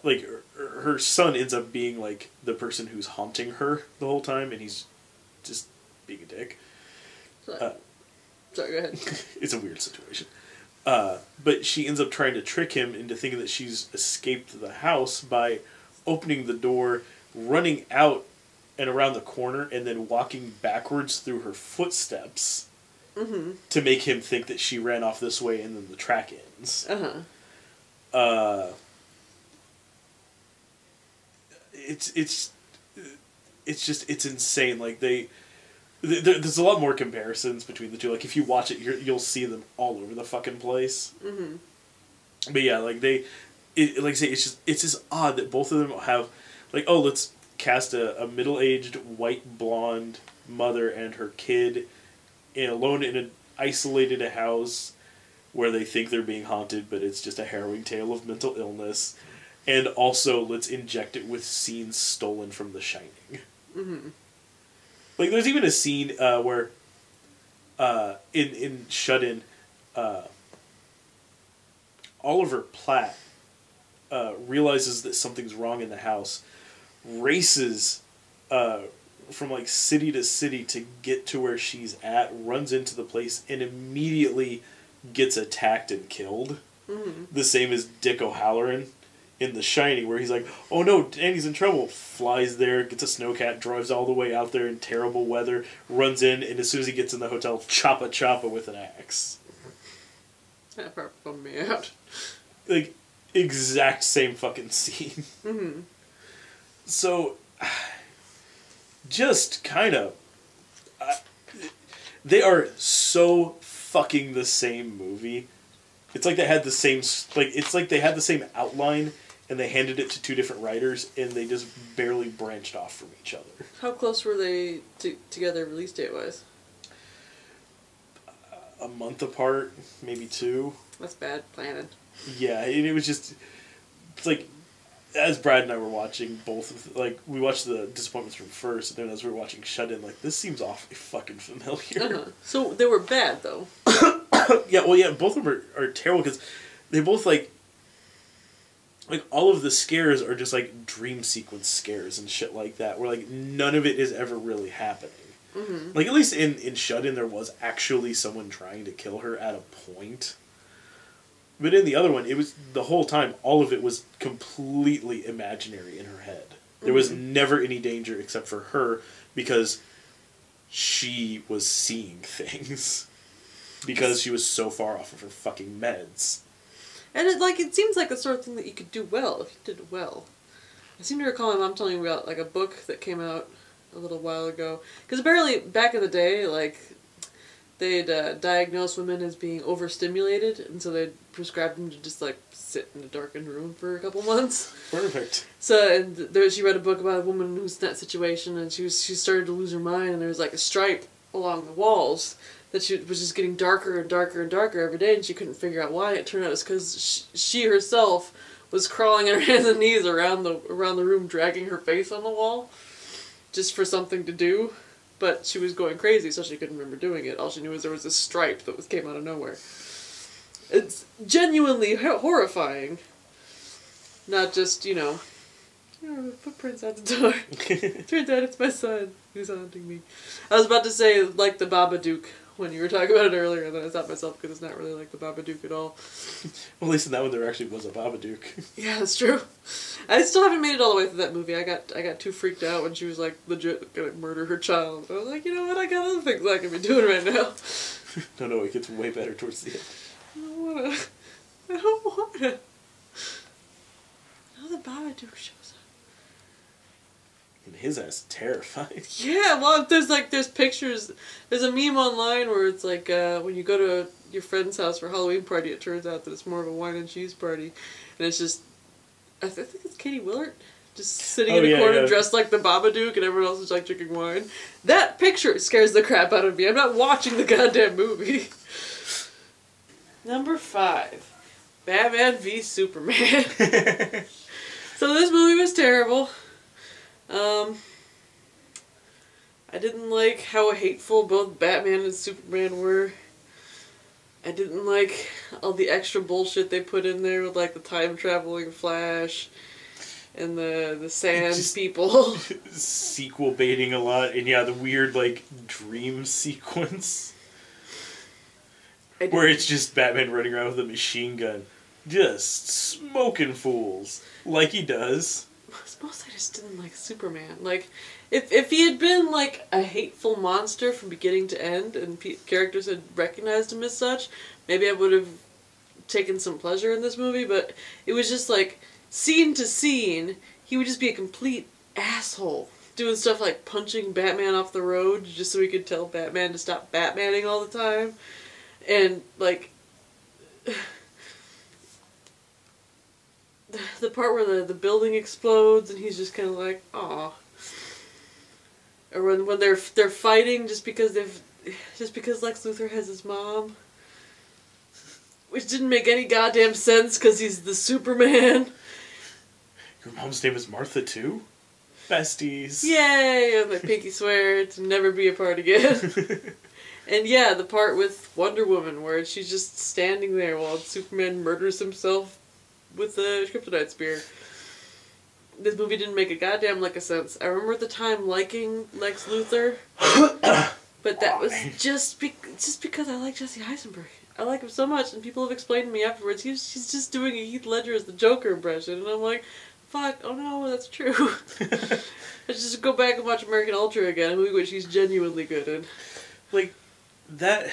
like, her son ends up being, like, the person who's haunting her the whole time, and he's just being a dick. Sorry, go ahead. It's a weird situation. But she ends up trying to trick him into thinking that she's escaped the house by opening the door, running out and around the corner, and then walking backwards through her footsteps to make him think that she ran off this way, and then the track ends. It's insane. Like, there's a lot more comparisons between the two. Like, if you watch it, you'll see them all over the fucking place. Mm-hmm. But yeah, like like I say, it's just odd that both of them have, like, oh, let's cast a middle-aged white blonde mother and her kid alone in an isolated house where they think they're being haunted, but it's just a harrowing tale of mental illness. And also, let's inject it with scenes stolen from The Shining. Mm-hmm. Like, there's even a scene where in Shut In, Oliver Platt realizes that something's wrong in the house, races from like city to city to get to where she's at, runs into the place, and immediately gets attacked and killed. Mm-hmm. The same as Dick O'Halloran in The Shining, where he's like, oh no, Danny's in trouble. Flies there, gets a snowcat, drives all the way out there in terrible weather, runs in, and as soon as he gets in the hotel, choppa with an axe. That part bummed me out. Like, exact same fucking scene. Mm-hmm. So, just kind of... they are so fucking the same movie. It's like they had the same... it's like they had the same outline, and they handed it to two different writers, and they just barely branched off from each other. How close were they together release date-wise? A month apart, maybe 2. That's bad planning. Yeah, and it was just... It's like... As Brad and I were watching both, like, we watched the Disappointments from first, and then as we were watching Shut In, like, this seems awfully fucking familiar. Uh-huh. So they were bad, though. Yeah, both of them are terrible, because they both, like, all of the scares are just, like, dream sequence scares and shit like that, where, like, none of it is ever really happening. Mm-hmm. Like, at least in Shut In, there was actually someone trying to kill her at a point. But in the other one, it was, the whole time, all of it was completely imaginary in her head. There was never any danger except for her, because she was seeing things. Because she was so far off of her fucking meds. And it seems like the sort of thing that you could do well, if you did it well. I seem to recall my mom telling me about, like, a book that came out a little while ago. Because apparently, back in the day, like, they'd diagnose women as being overstimulated, and so they'd prescribe them to just, like, sit in a darkened room for a couple months. Perfect. So, and she read a book about a woman who's in that situation, and she started to lose her mind, and there was, like, a stripe along the walls that was just getting darker and darker and darker every day, and she couldn't figure out why. It turned out it was because she herself was crawling on her hands and knees around the room, dragging her face on the wall, just for something to do. But she was going crazy, so she couldn't remember doing it. All she knew was there was this stripe that came out of nowhere. It's genuinely horrifying. Not just, footprints at the door. Turns out it's my son who's haunting me. I was about to say, like the Babadook, when you were talking about it earlier, and then I stopped myself because it's not really like the Babadook at all. Well, at least in that one there actually was a Babadook. Yeah, that's true. I still haven't made it all the way through that movie. I got too freaked out when she was like legit gonna murder her child. I was like, you know what, I got other things I can be doing right now. No, it gets way better towards the end. I don't wanna. Now the Babadook shows up. And his ass is terrified. Yeah, well, there's pictures. There's a meme online where it's like, when you go to your friend's house for a Halloween party, it turns out that it's more of a wine and cheese party. And it's just, I think it's Katie Willard, just sitting in a corner dressed like the Babadook, and everyone else is like drinking wine. That picture scares the crap out of me. I'm not watching the goddamn movie. Number 5. Batman v Superman. So this movie was terrible. I didn't like how hateful both Batman and Superman were. I didn't like all the extra bullshit they put in there with, like, the time-traveling Flash and the sand people. Sequel baiting a lot, and yeah, the weird, like, dream sequence. Where it's just Batman running around with a machine gun. Just smoking fools. Like he does. Mostly I just didn't like Superman. Like, if he had been, like, a hateful monster from beginning to end, and characters had recognized him as such, maybe I would have taken some pleasure in this movie, but it was just, like, scene to scene, he would just be a complete asshole. Doing stuff like punching Batman off the road just so he could tell Batman to stop Batmaning all the time. And, like, the part where the building explodes and he's just kind of like, aw. Or when they're fighting just because Lex Luthor has his mom. Which didn't make any goddamn sense because he's the Superman. Your mom's name is Martha too? Besties. Yay! And my pinky swear to never be apart again. And yeah, the part with Wonder Woman where she's just standing there while Superman murders himself with the kryptonite spear. This movie didn't make a goddamn lick of sense. I remember at the time liking Lex Luthor, but that was just because I like Jesse Eisenberg. I like him so much, and people have explained to me afterwards, she's just doing a Heath Ledger as the Joker impression, and I'm like, fuck, oh no, that's true. I should just go back and watch American Ultra again, a movie which he's genuinely good in. Like, that,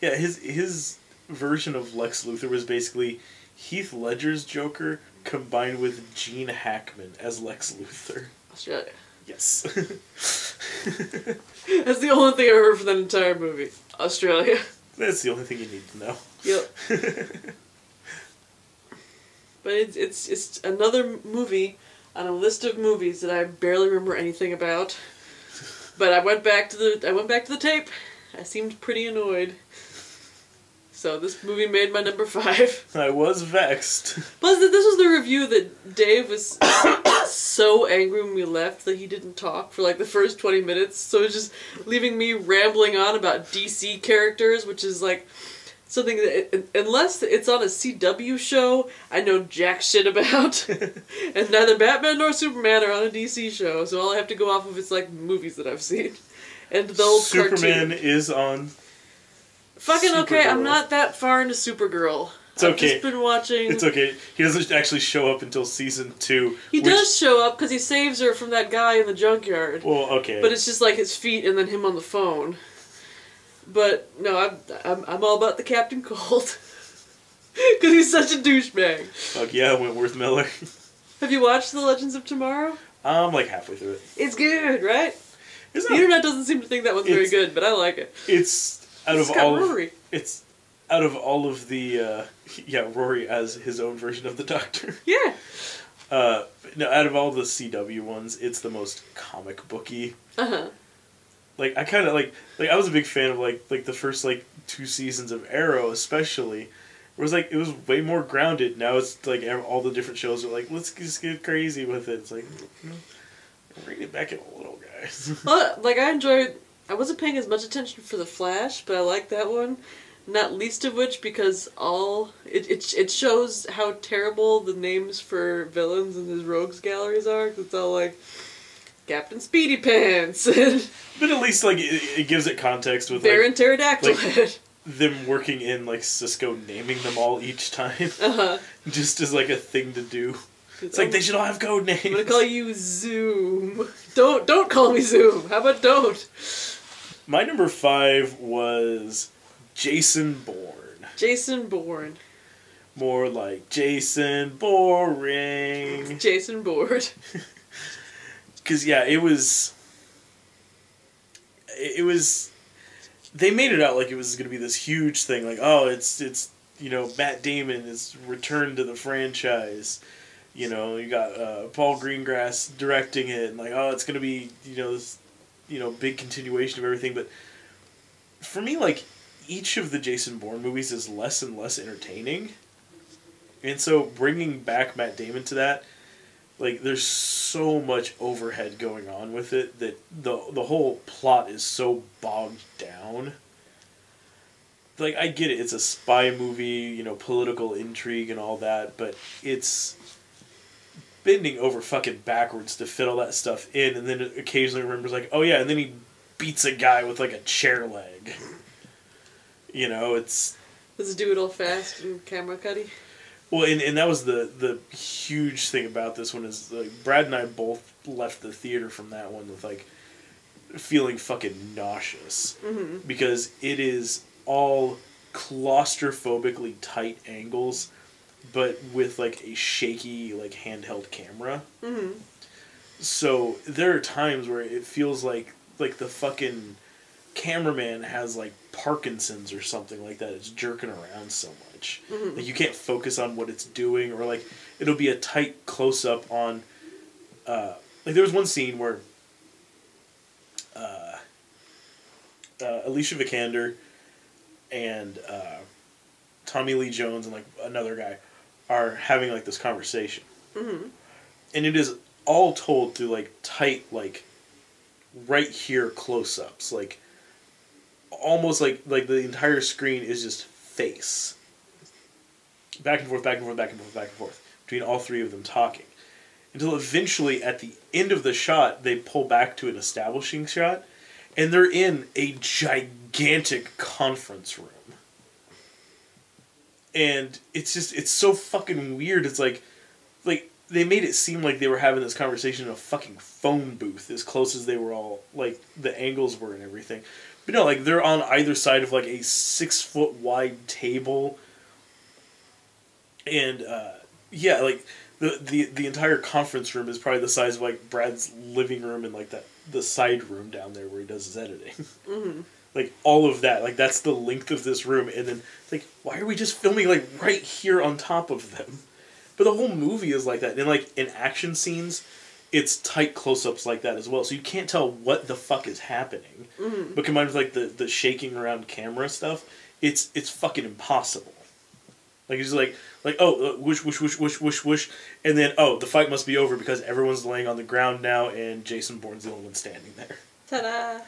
yeah, his version of Lex Luthor was basically Heath Ledger's Joker combined with Gene Hackman as Lex Luthor. Australia. Yes. That's the only thing I heard from that entire movie. Australia. That's the only thing you need to know. Yep. But it's another movie on a list of movies that I barely remember anything about. But I went back to the tape. I seemed pretty annoyed. So this movie made my number 5. I was vexed. Plus, this was the review that Dave was so angry when we left that he didn't talk for like the first 20 minutes. So it was just leaving me rambling on about DC characters, which is like something that, unless it's on a CW show, I know jack shit about. And neither Batman nor Superman are on a DC show, so all I have to go off of is like movies that I've seen. And the old Superman cartoon. is on... Fucking okay, Supergirl. I'm not that far into Supergirl. It's okay. I've just been watching... It's okay. He doesn't actually show up until season 2. He does show up because he saves her from that guy in the junkyard. Well, okay. But it's just like his feet and then him on the phone. But no, I'm all about the Captain Cold. Because he's such a douchebag. Fuck yeah, Wentworth Miller. Have you watched The Legends of Tomorrow? I'm like halfway through it. It's good, right? It's The internet doesn't seem to think that one's very good, but I like it. It's out It's of got all. Rory. It's out of all of the Rory as his own version of the Doctor. Yeah. No, out of all the CW ones, it's the most comic booky. Uh-huh. Like I kind of like I was a big fan of like the first 2 seasons of Arrow, especially. It was it was way more grounded. Now it's like all the different shows are like, let's just get crazy with it. It's like, rein it back in a little, guys. Well, I wasn't paying as much attention for The Flash, but I like that one. Not least of which because it shows how terrible the names for villains in his rogues galleries are. 'Cause it's all like Captain Speedy Pants and But at least it gives it context with Baron Pterodactyl Head. them working in Cisco naming them all each time. Uh-huh. Just as a thing to do. It's like they should all have code names. I'm gonna call you Zoom. Don't call me Zoom. How about don't? My number 5 was Jason Bourne. Jason Bourne. More like Jason Boring. Jason Bourne. Because it was. They made it out like it was going to be this huge thing. Like, oh, it's Matt Damon is returned to the franchise. You got Paul Greengrass directing it, and it's going to be this big continuation of everything. But for me, each of the Jason Bourne movies is less and less entertaining, and so bringing back Matt Damon to that, there's so much overhead going on with it that the whole plot is so bogged down. I get it, it's a spy movie, political intrigue and all that, but it's bending over fucking backwards to fit all that stuff in, and then occasionally remembers oh yeah, and then he beats a guy with a chair leg. It's... Does it do it all fast and camera cutty? Well, and that was the huge thing about this one is Brad and I both left the theater from that one with feeling fucking nauseous. Mm-hmm. Because it is all claustrophobically tight angles, but with a shaky handheld camera. Mm-hmm. So there are times where it feels like the fucking cameraman has Parkinson's or something like that. It's jerking around so much. Mm-hmm. You can't focus on what it's doing, or it'll be a tight close up on there was one scene where Alicia Vikander and Tommy Lee Jones and another guy are having this conversation. Mm-hmm. And it is all told through tight right here close ups. almost like the entire screen is just face. Back and forth, back and forth, back and forth, back and forth. Between all three of them talking. Until eventually, at the end of the shot, they pull back to an establishing shot. And they're in a gigantic conference room. And it's so fucking weird. It's like, they made it seem like they were having this conversation in a fucking phone booth, as close as they were all, like, the angles were and everything. But no, like, they're on either side of, like, a 6-foot wide table. And, yeah, like, the entire conference room is probably the size of, like, Brad's living room and, like, the side room down there where he does his editing. Mm-hmm. Like, all of that. Like, that's the length of this room. And then, like, why are we just filming, like, right here on top of them? But the whole movie is like that. And, like, in action scenes, it's tight close-ups like that as well. So you can't tell what the fuck is happening. Mm-hmm. But combined with, like, the shaking around camera stuff, it's fucking impossible. Like, it's just like oh, whoosh, whoosh, whoosh, whoosh, whoosh, whoosh. And then, oh, the fight must be over because everyone's laying on the ground now and Jason Bourne's the only one standing there. Ta-da!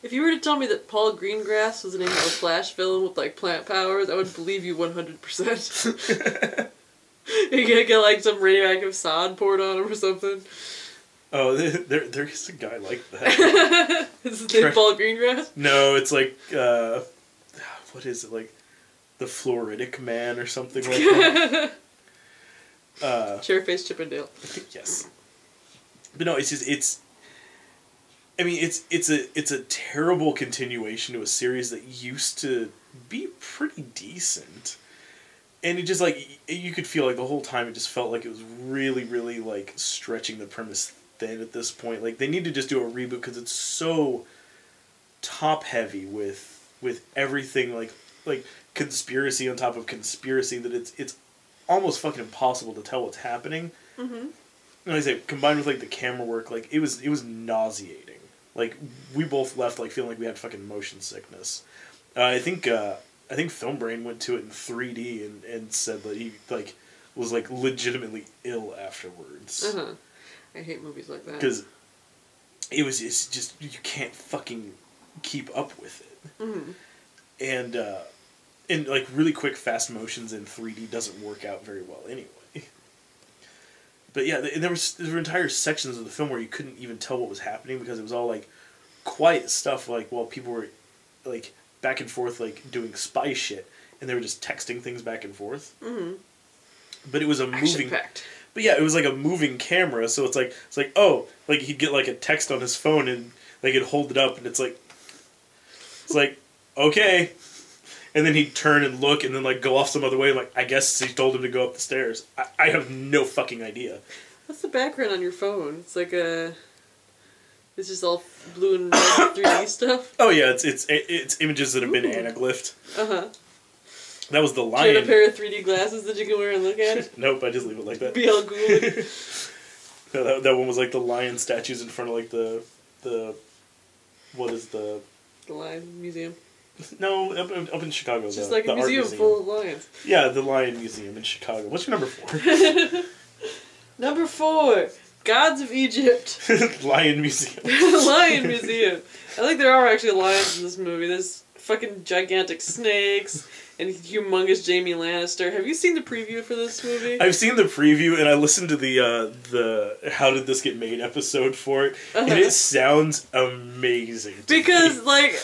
If you were to tell me that Paul Greengrass was the name of a Flash villain with, like, plant powers, I would believe you 100%. You're gonna get, like, some radioactive sod poured on him or something. Oh, there is a guy like that. Is his name Paul Greengrass? No, it's like, what is it, like, the Floridic Man or something like that? Chairface Chippendale. Yes. But no, it's I mean, it's a terrible continuation to a series that used to be pretty decent. And it just, like, you could feel, like, the whole time it just felt like it was really, really, like, stretching the premise thin at this point. Like, they need to just do a reboot because it's so top-heavy with everything, like conspiracy on top of conspiracy that it's almost fucking impossible to tell what's happening. Mm-hmm. And like I say, combined with, like, the camera work, like, it was nauseating. Like, we both left, like, feeling like we had fucking motion sickness. I think Film Brain went to it in 3D and said that he, like, was, like, legitimately ill afterwards. Uh-huh. I hate movies like that. Because it's just, you can't fucking keep up with it. Mm-hmm. And, like, really quick, fast motions in 3D doesn't work out very well anyway. But yeah, there were entire sections of the film where you couldn't even tell what was happening because it was all, like, quiet stuff, like, while people were, like, back and forth, like, doing spy shit, and they were just texting things back and forth. Mm-hmm. But it was a moving... Action-packed. But yeah, it was like a moving camera, so it's like, oh, like, he'd get, like, a text on his phone, and, like, he'd hold it up, and it's like, okay. And then he'd turn and look and then, like, go off some other way. I'm like, I guess he told him to go up the stairs. I have no fucking idea. What's the background on your phone? It's like a... It's just all blue and red 3D stuff? Oh, yeah, it's images that have been anaglyphed. Uh-huh. That was the lion. Do you have a pair of 3D glasses that you can wear and look at it? Nope, I just leave it like that. Be all ghouly. that one was, like, the lion statues in front of, like, the what is the... The Lion Museum. No, up in Chicago. It's just like a museum full of lions. Yeah, the Lion Museum in Chicago. What's your number 4? Number 4, Gods of Egypt. Lion Museum. Lion Museum. I think there are actually lions in this movie. There's fucking gigantic snakes and humongous Jamie Lannister. Have you seen the preview for this movie? I've seen the preview and I listened to the How Did This Get Made episode for it, and it sounds amazing. Because, like,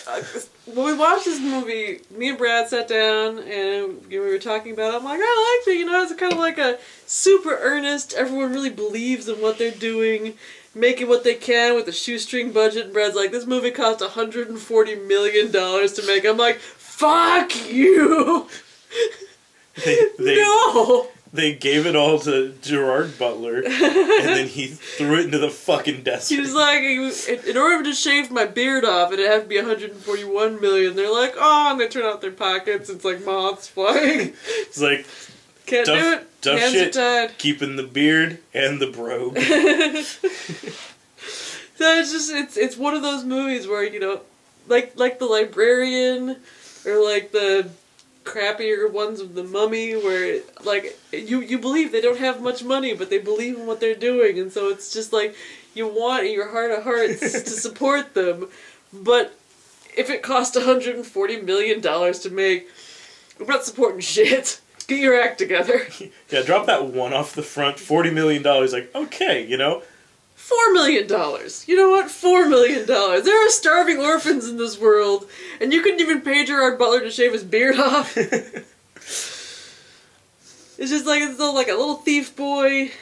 when we watched this movie, me and Brad sat down and we were talking about it. I'm like, I like it, you know, it's kind of like a super earnest, everyone really believes in what they're doing, making what they can with a shoestring budget. And Brad's like, this movie cost $140 million to make. I'm like, fuck you! No! They gave it all to Gerard Butler, and then he threw it into the fucking desert. He was like, in order to shave my beard off, it'd have to be $141 million. They're like, oh, and they turn out their pockets. It's like moths flying. It's like, can't do it. Tough Hands shit. are tied. Keeping the beard and the brogue. So it's just it's one of those movies where, you know, like The Librarian, or like the crappier ones of The Mummy, where, like, you believe they don't have much money, but they believe in what they're doing, and so it's just like, you want in your heart of hearts to support them, but if it cost $140 million to make, I'm not supporting shit. Get your act together. Yeah, drop that one off the front, $40 million, like, okay, you know? $4 million. You know what? $4 million. There are starving orphans in this world, and you couldn't even pay Gerard Butler to shave his beard off. It's just like, it's like a little thief boy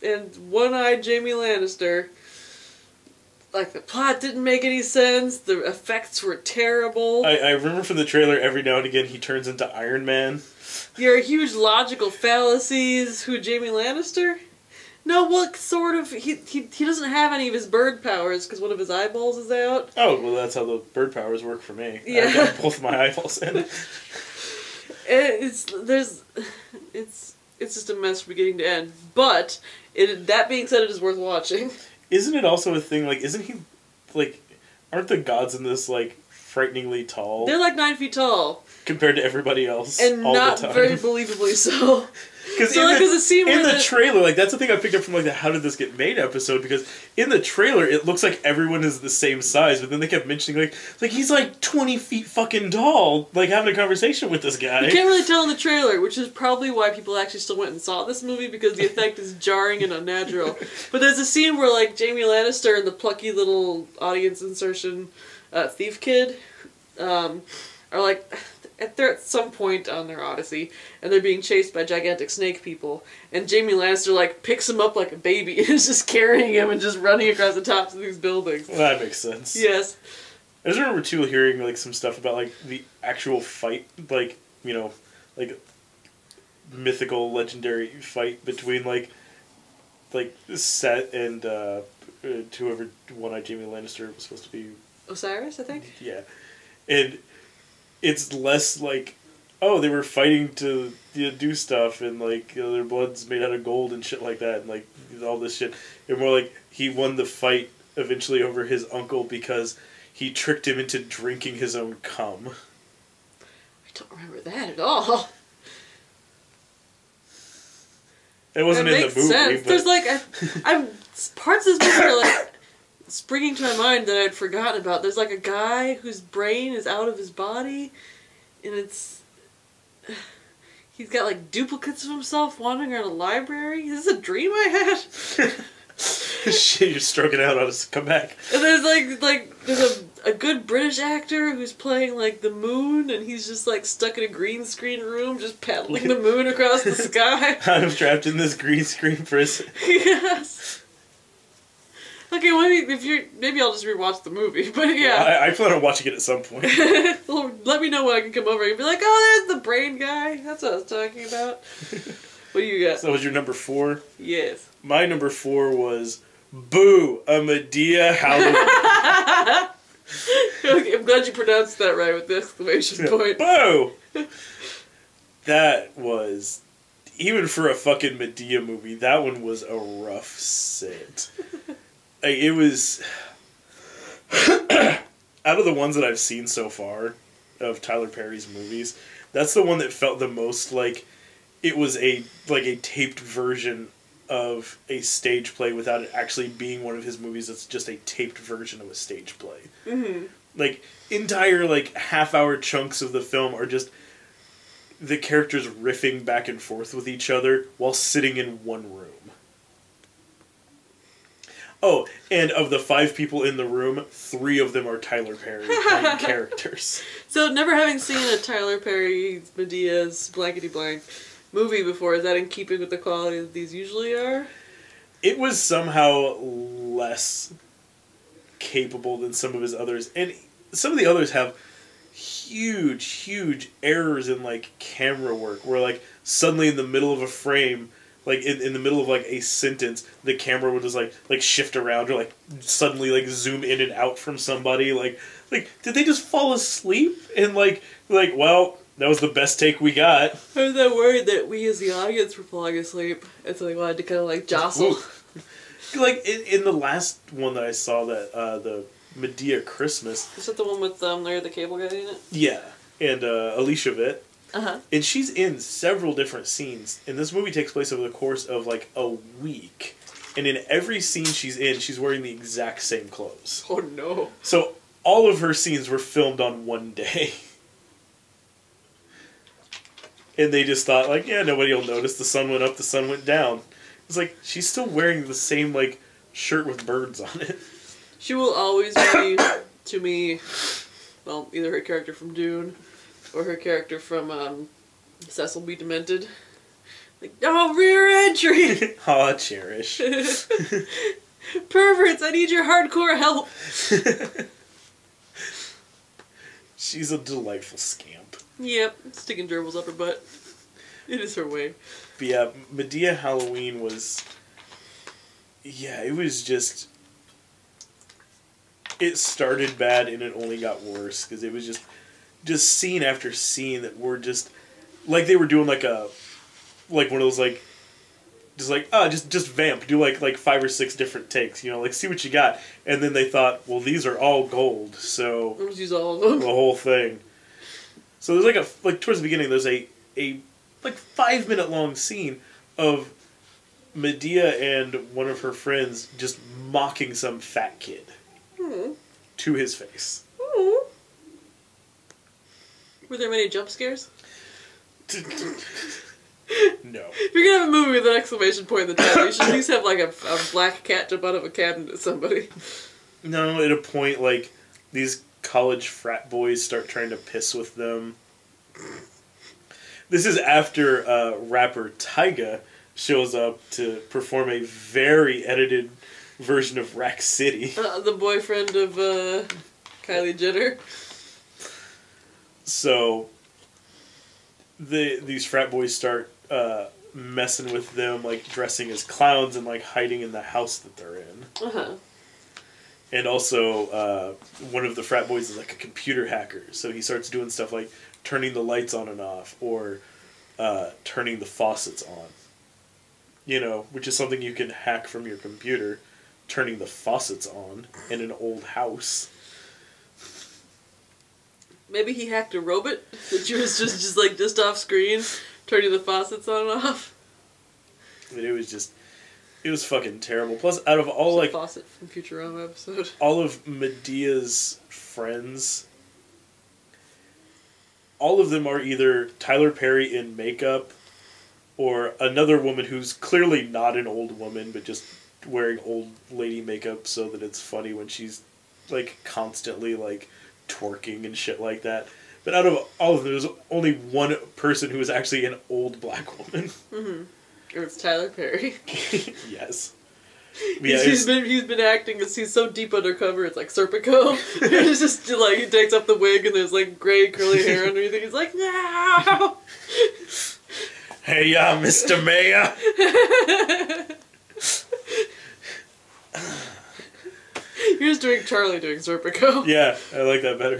and one-eyed Jaime Lannister. Like, the plot didn't make any sense, the effects were terrible. I remember from the trailer, every now and again, he turns into Iron Man. Your huge logical fallacies. Who, Jaime Lannister? No, well, sort of. He doesn't have any of his bird powers because one of his eyeballs is out. Oh, well, that's how the bird powers work for me. Yeah. I've got both my eyeballs in. It's just a mess from beginning to end. But, that being said, it is worth watching. Isn't it also a thing, like, isn't he, like, aren't the gods in this, like, frighteningly tall? They're like 9 feet tall. Compared to everybody else and all not the time. very believably so. Because so, there's a scene in where the trailer, like, that's the thing I picked up from, like, the How Did This Get Made episode, because in the trailer, it looks like everyone is the same size, but then they kept mentioning, like he's, like, 20 feet fucking tall, like, having a conversation with this guy. You can't really tell in the trailer, which is probably why people actually still went and saw this movie, because the effect is jarring and unnatural. But there's a scene where, like, Jaime Lannister and the plucky little audience insertion thief kid are, like... They're at some point on their odyssey, and they're being chased by gigantic snake people, and Jaime Lannister, like, picks him up like a baby and is just carrying him and just running across the tops of these buildings. Well, that makes sense. Yes. I just remember, too, hearing, like, some stuff about, like, the actual fight, like, you know, like, mythical, legendary fight between, like Set and, whoever One-Eyed Jaime Lannister was supposed to be. Osiris, I think? Yeah. And it's less like, oh, they were fighting to do stuff, and, like, their blood's made out of gold and shit like that, and, like, all this shit. And more like, he won the fight eventually over his uncle because he tricked him into drinking his own cum. I don't remember that at all. It wasn't in the movie. Sense. But There's, like, I'm parts of this movie are, like, springing to my mind that I'd forgotten about. There's, like, a guy whose brain is out of his body, and he's got, like, duplicates of himself wandering around a library. Is this a dream I had? Shit, you're stroking out on us. Come back. And there's, there's a good British actor who's playing, like, the moon, and he's just, like, stuck in a green screen room just paddling the moon across the sky. I'm trapped in this green screen prison. Yes. Okay, well, maybe I'll just rewatch the movie, but yeah. Well, I plan on watching it at some point. Well, let me know when I can come over and be like, oh, there's the brain guy. That's what I was talking about. What do you got? So was your number 4? Yes. My number 4 was Boo! A Medea Halloween. Okay, I'm glad you pronounced that right with the exclamation point. Boo! That was, even for a fucking Medea movie, that one was a rough sit. Like, it was, out of the ones that I've seen so far of Tyler Perry's movies, that's the one that felt the most like it was a taped version of a stage play without it actually being one of his movies. That's just a taped version of a stage play. Mm-hmm. Like, entire, like, half-hour chunks of the film are just the characters riffing back and forth with each other while sitting in one room. Oh, and of the 5 people in the room, 3 of them are Tyler Perry playing characters. So, never having seen a Tyler Perry Medea's blankety blank movie before, is that in keeping with the quality that these usually are? It was somehow less capable than some of his others, and some of the others have huge errors in, like, camera work, where, like, suddenly in the middle of a frame, like, in the middle of, like, a sentence, the camera would just, like shift around, or, like, suddenly, like, zoom in and out from somebody, like, did they just fall asleep? And, like, well, that was the best take we got. I was that worried that we as the audience were falling asleep, and so they wanted to kind of, like, jostle. Ooh. Like, in the last one that I saw, that, the Medea Christmas... Is that the one with Larry the Cable Guy in it? Yeah, and Alicia Witt. Uh-huh. And she's in several different scenes. And this movie takes place over the course of, like, a week. And in every scene she's in, she's wearing the exact same clothes. Oh, no. So all of her scenes were filmed on one day. And they just thought, like, yeah, nobody will notice. The sun went up, the sun went down. It's like, she's still wearing the same, like, shirt with birds on it. She will always be, to me, well, either her character from Dune or her character from Cecil B. Demented. Like, oh, rear entry! Aw, Cherish. Perverts, I need your hardcore help! She's a delightful scamp. Yep, sticking gerbils up her butt. It is her way. But yeah, Medea Halloween was... Yeah, it was just... It started bad and it only got worse, because it was just scene after scene that were just... Like they were doing like a... Like one of those like... Just vamp, do like 5 or 6 different takes, you know, like see what you got. And then they thought, well, these are all gold, so... Let's use all of them. The whole thing. So there's like towards the beginning, there's a like 5-minute long scene of Medea and one of her friends just mocking some fat kid to his face. Were there many jump scares? No. If you're gonna have a movie with an exclamation point in the title, you should at least have like a black cat jump out of a cabinet at somebody. No, at a point, like, these college frat boys start trying to piss with them. This is after rapper Tyga shows up to perform a very edited version of Rack City. The boyfriend of Kylie Jenner. So these frat boys start messing with them, like dressing as clowns and like hiding in the house that they're in. Uh-huh. And also, one of the frat boys is like a computer hacker, so he starts doing stuff like turning the lights on and off, or turning the faucets on. You know, which is something you can hack from your computer, turning the faucets on in an old house. Maybe he hacked a robot that was just off screen, turning the faucets on and off. But it was fucking terrible. Plus, out of all like Faucet from Futurama episode, all of Medea's friends, all of them are either Tyler Perry in makeup, or another woman who's clearly not an old woman, but just wearing old lady makeup so that it's funny when she's like constantly like twerking and shit like that. But out of all of them, there's only one person who is actually an old black woman. Mm-hmm. Or it's Tyler Perry. Yes. Yeah, he's been acting because he's so deep undercover. It's like Serpico. It's just like he takes off the wig and there's like gray curly hair underneath it. He's like, no. Hey, Mr. Mayor. You're just doing Charlie doing Serpico. Yeah, I like that better.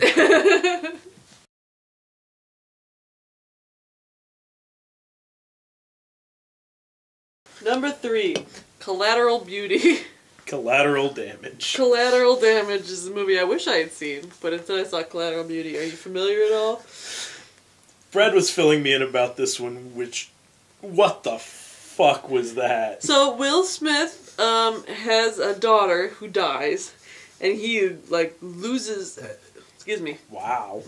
Number 3, Collateral Beauty. Collateral Damage. Collateral Damage is a movie I wish I had seen, but instead I saw Collateral Beauty. Are you familiar at all? Brad was filling me in about this one, which... What the fuck was that? So, Will Smith has a daughter who dies, and he, like, loses... Excuse me. Wow.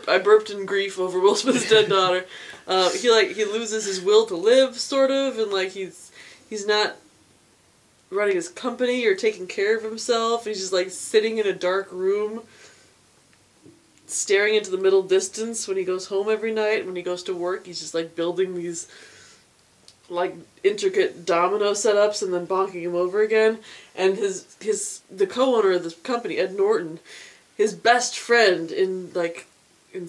I burped in grief over Will Smith's dead daughter. He loses his will to live, sort of, and, like, he's not running his company or taking care of himself. He's just, like, sitting in a dark room, staring into the middle distance when he goes home every night. When he goes to work, he's just, like, building these, like, intricate domino setups and then bonking him over again. And the co-owner of the company, Ed Norton, his best friend in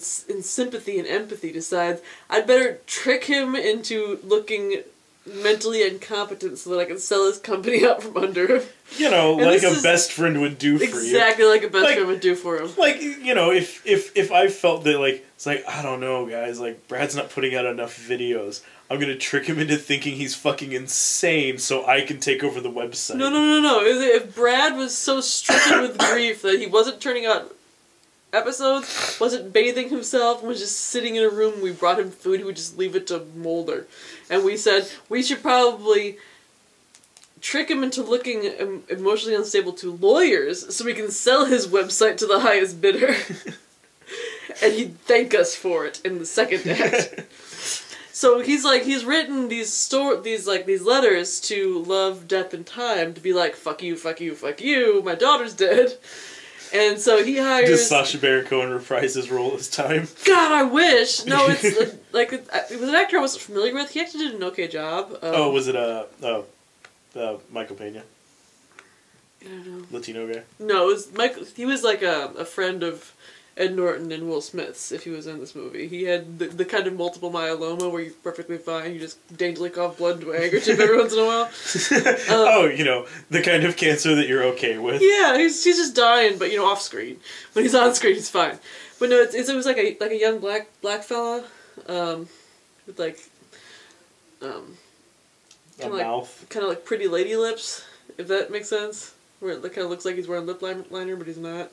sympathy and empathy, decides I'd better trick him into looking mentally incompetent so that I can sell his company out from under him. You know, and like a best friend would do for you. Exactly like a best friend would do for him. Like, you know, if I felt that, like, it's like, I don't know, guys, like, Brad's not putting out enough videos. I'm gonna trick him into thinking he's fucking insane so I can take over the website. No. If Brad was so stricken with grief that he wasn't turning out episodes, wasn't bathing himself, and was just sitting in a room, we brought him food, he would just leave it to molder. And we said, we should probably trick him into looking emotionally unstable to lawyers so we can sell his website to the highest bidder. And he'd thank us for it in the second act. So he's written these letters to Love, Death, and Time to be like, fuck you, fuck you, fuck you, my daughter's dead. And so he hires... Does Sacha Baron Cohen reprise his role this time? God, I wish! No, it's it was an actor I wasn't familiar with. He actually did an okay job. Was it Michael Pena? I don't know. Latino guy? No, it was Michael. He was like a friend of Ed Norton and Will Smith's, if he was in this movie. He had the kind of multiple myeloma where you're perfectly fine, you just daintily cough blood into a handkerchief every once in a while. The kind of cancer that you're okay with. Yeah, he's just dying, but off screen. When he's on screen, he's fine. But no, it was like a young black fella, with mouth, kind of like pretty lady lips, if that makes sense. Where it kind of looks like he's wearing lip liner, but he's not.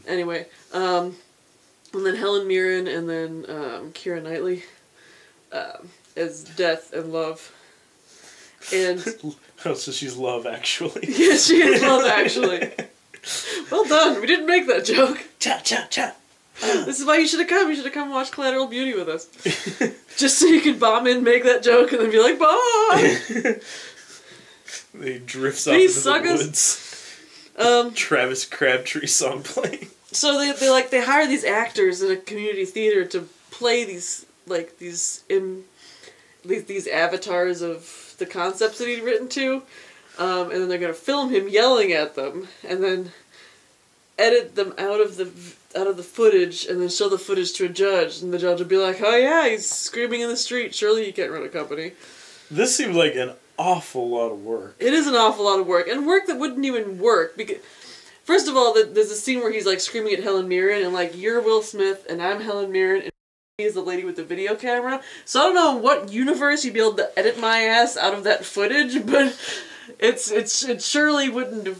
Anyway, and then Helen Mirren, and then Keira Knightley as Death and Love. And so she's Love, actually. Yeah, she is Love, actually. Well done. We didn't make that joke. Cha cha cha. This is why you should have come. You should have come watch Collateral Beauty with us. Just so you could bomb in, make that joke, and then be like, bye! He drifts off into the woods. Travis Crabtree song playing. So they hire these actors in a community theater to play these avatars of the concepts that he'd written to, and then they're gonna film him yelling at them, and then edit them out of the footage, and then show the footage to a judge, and the judge will be like, "Oh yeah, he's screaming in the street. Surely he can't run a company." This seems like an awful lot of work. It is an awful lot of work, and work that wouldn't even work because, first of all, there's a scene where he's like screaming at Helen Mirren and like, "You're Will Smith and I'm Helen Mirren and he's the lady with the video camera." So I don't know what universe you'd be able to edit my ass out of that footage, but it surely wouldn't have.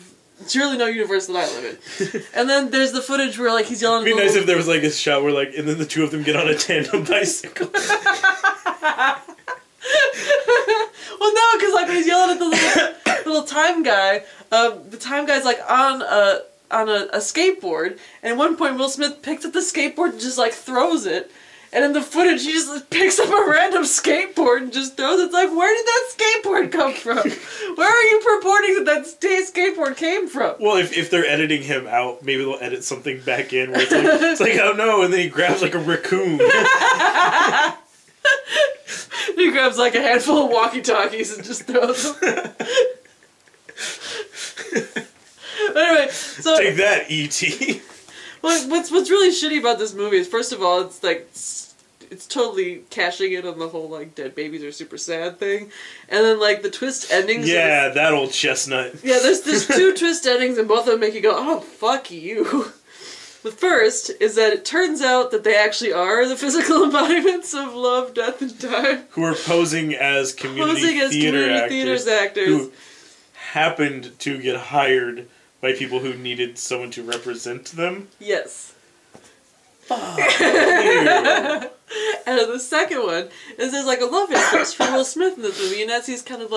Surely no universe that I live in. And then there's the footage where like he's yelling. It'd be nice if there was like a shot where and then the two of them get on a tandem bicycle. Well, no, because when he's yelling at the little time guy, the time guy's like on a skateboard, and at one point Will Smith picks up the skateboard and just throws it, and in the footage he just picks up a random skateboard and just throws it. It's like, where did that skateboard come from? Where are you purporting that skateboard came from? Well, if they're editing him out, maybe they'll edit something back in where it's like oh no, and then he grabs a raccoon. He grabs a handful of walkie-talkies and just throws them. Anyway, so take that, E.T. Well, what's really shitty about this movie is, first of all, it's totally cashing in on the whole dead babies are super sad thing, and then the twist endings. Yeah, that old chestnut. Yeah, there's two twist endings, and both of them make you go, oh fuck you. The first is that it turns out that they actually are the physical embodiments of Love, Death, and Time. Who are posing as community theater actors. Who happened to get hired by people who needed someone to represent them. Yes. Fuck you. And the second one is there's a love interest for Will Smith in this movie, and as he's kind of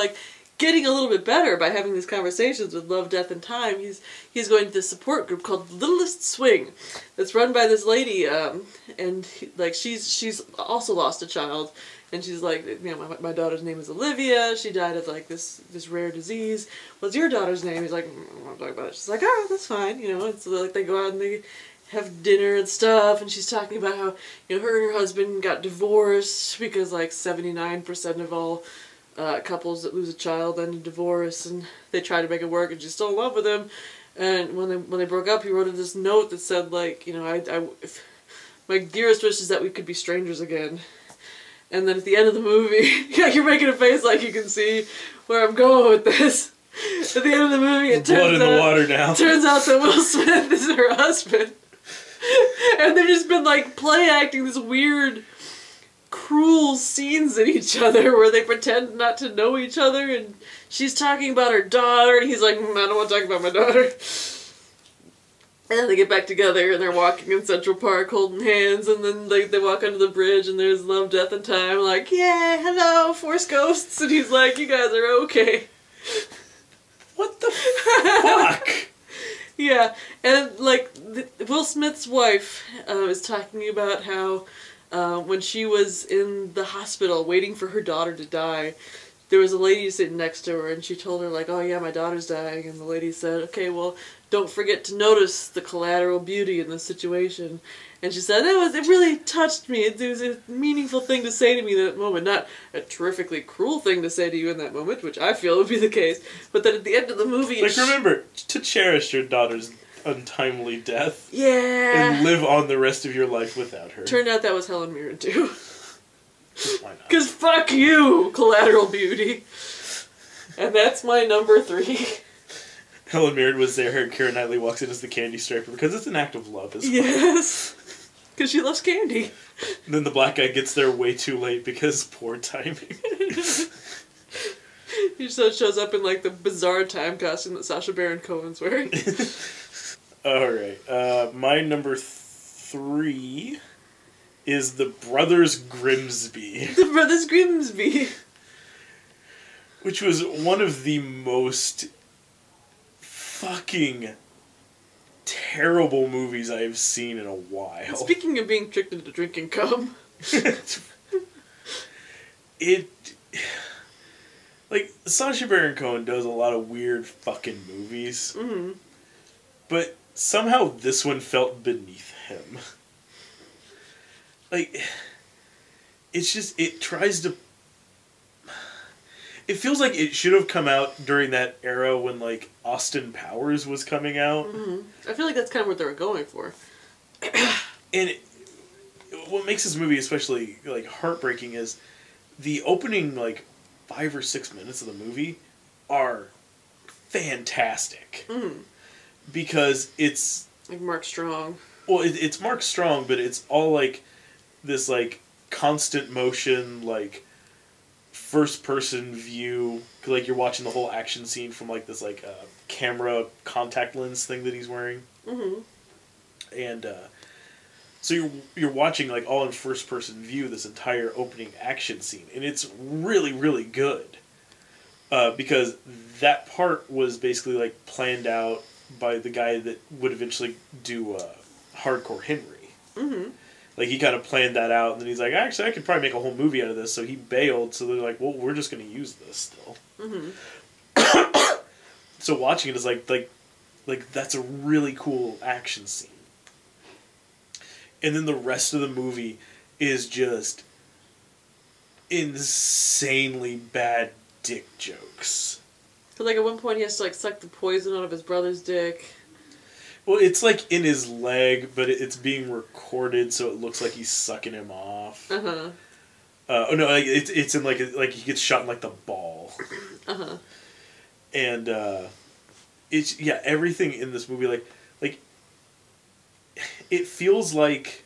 getting a little bit better by having these conversations with Love, Death, and Time, he's going to this support group called Littlest Swing that's run by this lady, and she's also lost a child, and she's like, my daughter's name is Olivia, she died of this rare disease. What's your daughter's name? He's like, I'm not talking about it. She's like, oh, that's fine, it's they go out and they have dinner and stuff, and she's talking about how her and her husband got divorced because 79% of all couples that lose a child end in divorce, and they try to make it work, and she's still in love with him. And when they broke up, he wrote her this note that said my dearest wish is that we could be strangers again. And then at the end of the movie, you're making a face like you can see where I'm going with this. At the end of the movie, it turns out that Will Smith is her husband. And they've just been play acting this weird, cruel scenes at each other where they pretend not to know each other, and she's talking about her daughter, and he's like, I don't want to talk about my daughter. And then they get back together, and they're walking in Central Park holding hands, and then they walk under the bridge, and there's Love, Death, and Time, yeah, hello, Force Ghosts, and he's like, you guys are okay. fuck? Yeah, and like Will Smith's wife is talking about how when she was in the hospital waiting for her daughter to die, there was a lady sitting next to her, and she told her like, "Oh yeah, my daughter's dying," and the lady said, "Okay, well, don't forget to notice the collateral beauty in this situation." And she said, it really touched me. It was a meaningful thing to say to me in that moment. Not a terrifically cruel thing to say to you in that moment, which I feel would be the case, but that at the end of the movie... Like, remember, to cherish your daughter's untimely death. Yeah. And live on the rest of your life without her. Turned out that was Helen Mirren, too. Why not? Because fuck you, collateral beauty. And that's my number 3. Helen Mirren was there, Keira Knightley walks in as the candy striper, because it's an act of love as well. Yes. Because she loves candy. And then the black guy gets there way too late because poor timing. He just shows up in like the bizarre time costume that Sacha Baron Cohen's wearing. Alright, my number 3 is The Brothers Grimsby. The Brothers Grimsby. Which was one of the most fucking terrible movies I've seen in a while. Speaking of being tricked into drinking cum. Like, Sacha Baron Cohen does a lot of weird fucking movies. Mm-hmm. But somehow this one felt beneath him. Like, it's just, it tries to... It feels like it should have come out during that era when, like, Austin Powers was coming out. Mm-hmm. I feel like that's kind of what they were going for. And what makes this movie especially, like, heartbreaking is the opening, like, 5 or 6 minutes of the movie are fantastic. Mm. Because it's... Like Mark Strong. Well, it's Mark Strong, but it's all, like, this, like, constant motion, like... first-person view, like you're watching the whole action scene from like this like camera contact lens thing that he's wearing, and so you're watching like all in first-person view this entire opening action scene, and it's really really good, because that part was basically like planned out by the guy that would eventually do Hardcore Henry. Mm-hmm. Like, he kind of planned that out, and then he's like, actually, I could probably make a whole movie out of this, so he bailed, so they're like, well, we're just going to use this still. Mm-hmm. So watching it is like, that's a really cool action scene. And then the rest of the movie is just insanely bad dick jokes. Because, like, at one point he has to, like, suck the poison out of his brother's dick. Well, it's, like, in his leg, but it's being recorded, so it looks like he's sucking him off. Uh-huh. Oh, no, like, it's in, like, he gets shot in, like, the ball. Uh-huh. And, it's, yeah, everything in this movie, like, it feels like,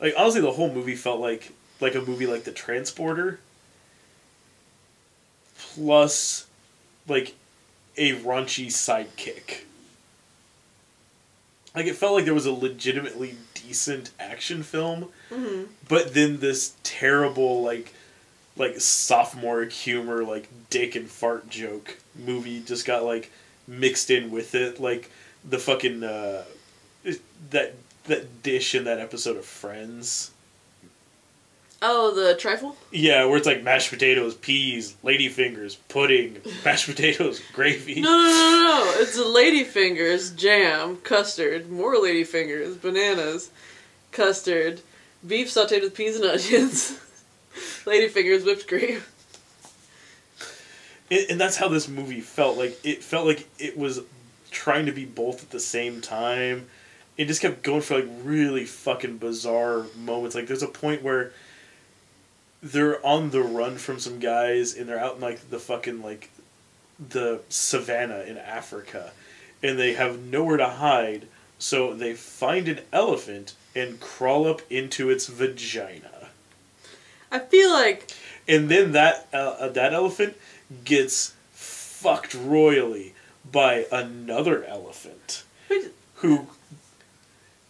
honestly, the whole movie felt like a movie like The Transporter, plus, like, a raunchy sidekick. Like, it felt like there was a legitimately decent action film, but then this terrible, like sophomore humor, like, dick and fart joke movie just got, like, mixed in with it. Like, the fucking, that dish in that episode of Friends. Oh, the trifle? Yeah, where it's like mashed potatoes, peas, ladyfingers, pudding, mashed potatoes, gravy. No. It's ladyfingers, jam, custard, more ladyfingers, bananas, custard, beef sauteed with peas and onions, ladyfingers, whipped cream. And that's how this movie felt. Like, it felt like it was trying to be both at the same time. It just kept going for, like, really fucking bizarre moments. Like, there's a point where they're on the run from some guys, and they're out in, like, the fucking, like, the savannah in Africa. And they have nowhere to hide, so they find an elephant and crawl up into its vagina. I feel like... And then that elephant gets fucked royally by another elephant who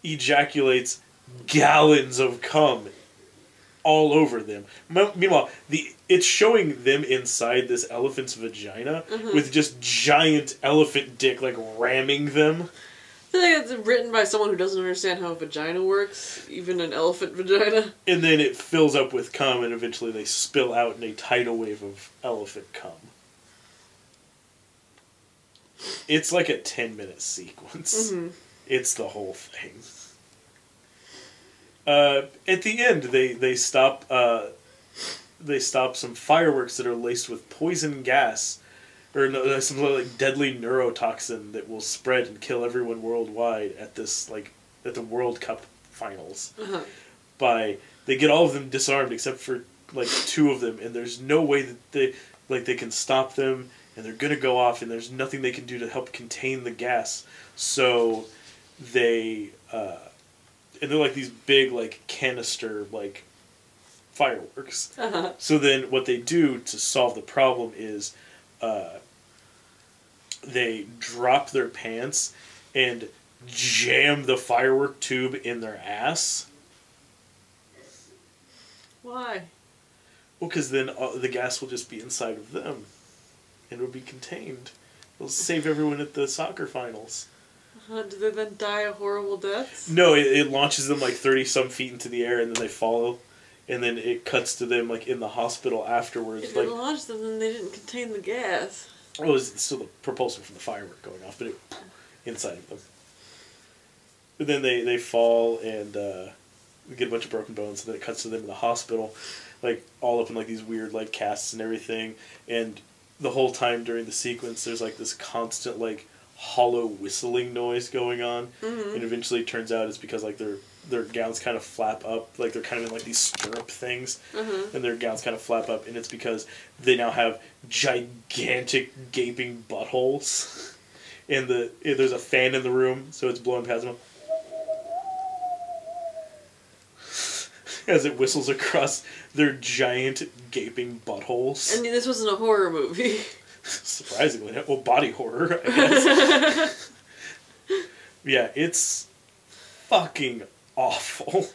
ejaculates gallons of cum all over them. Meanwhile, it's showing them inside this elephant's vagina with just giant elephant dick like ramming them. I feel like it's written by someone who doesn't understand how a vagina works, even an elephant vagina. And then it fills up with cum, and eventually they spill out in a tidal wave of elephant cum. It's like a 10-minute sequence. It's the whole thing. At the end, they stop some fireworks that are laced with poison gas, or some like deadly neurotoxin that will spread and kill everyone worldwide at the World Cup finals. They get all of them disarmed except for like 2 of them, and there's no way that they can stop them, and they're gonna go off, and there's nothing they can do to help contain the gas. So they and they're like these big like canister like fireworks. So then what they do to solve the problem is they drop their pants and jam the firework tube in their ass. Why? Well, because then the gas will just be inside of them, and it'll be contained. It'll save everyone at the soccer finals. Do they then die a horrible death? No, it launches them like 30-some feet into the air, and then they fall, and then it cuts to them like in the hospital afterwards. If it launched them, then they didn't contain the gas. Oh, it was still the propulsion from the firework going off, but it inside of them. But then they fall and get a bunch of broken bones, and then it cuts to them in the hospital, like all up in like these weird like casts and everything. And the whole time during the sequence, there's like this constant like hollow whistling noise going on, and eventually it turns out it's because like their gowns kind of flap up, like they're kind of in like these stirrup things, and their gowns kind of flap up, and it's because they now have gigantic gaping buttholes, and there's a fan in the room, so it's blowing past them as it whistles across their giant gaping buttholes. And this wasn't a horror movie. Surprisingly, well, body horror, I guess. Yeah, it's fucking awful.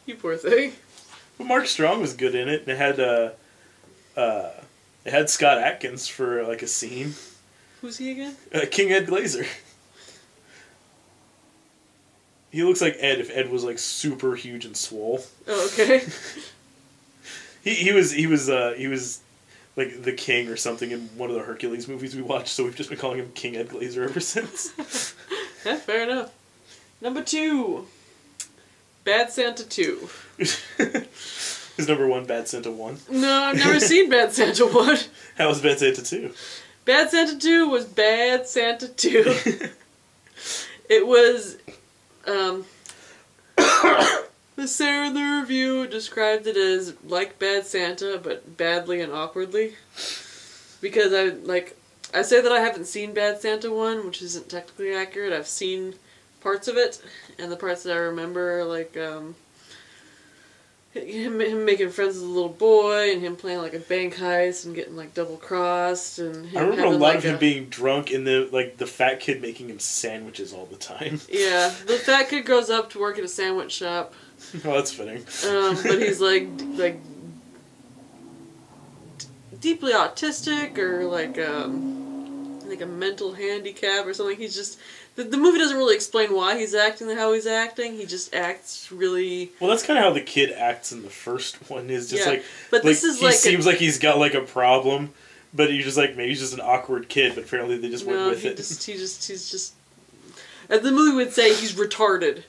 You poor thing. But Mark Strong was good in it, and it had Scott Adkins for like a scene. Who's he again? King Ed Glazer. He looks like Ed if Ed was like super huge and swole. Oh, okay. He was like the king or something in one of the Hercules movies we watched, so we've just been calling him King Ed Glazer ever since. Yeah, fair enough. Number 2. Bad Santa 2. Is number 1 Bad Santa 1? No, I've never seen Bad Santa 1. How was Bad Santa 2? Bad Santa 2 was Bad Santa 2. It was, the Sarah in the review described it as like Bad Santa, but badly and awkwardly. Because I say that I haven't seen Bad Santa 1, which isn't technically accurate. I've seen parts of it, and the parts that I remember are like, him making friends with a little boy, and him playing like a bank heist and getting like double crossed, and him I remember having, a lot like, of him being drunk, and the fat kid making him sandwiches all the time. Yeah, the fat kid grows up to work at a sandwich shop. Oh, that's fitting. But he's like deeply autistic, or like a mental handicap or something. He's just the movie doesn't really explain why he's acting how he's acting. He just acts really. Well, that's kind of how the kid acts in the first one. Is just like, but this is he seems like he's got like a problem, but he's just like maybe he's just an awkward kid. But apparently they just went with it. He's just. As the movie would say, he's retarded.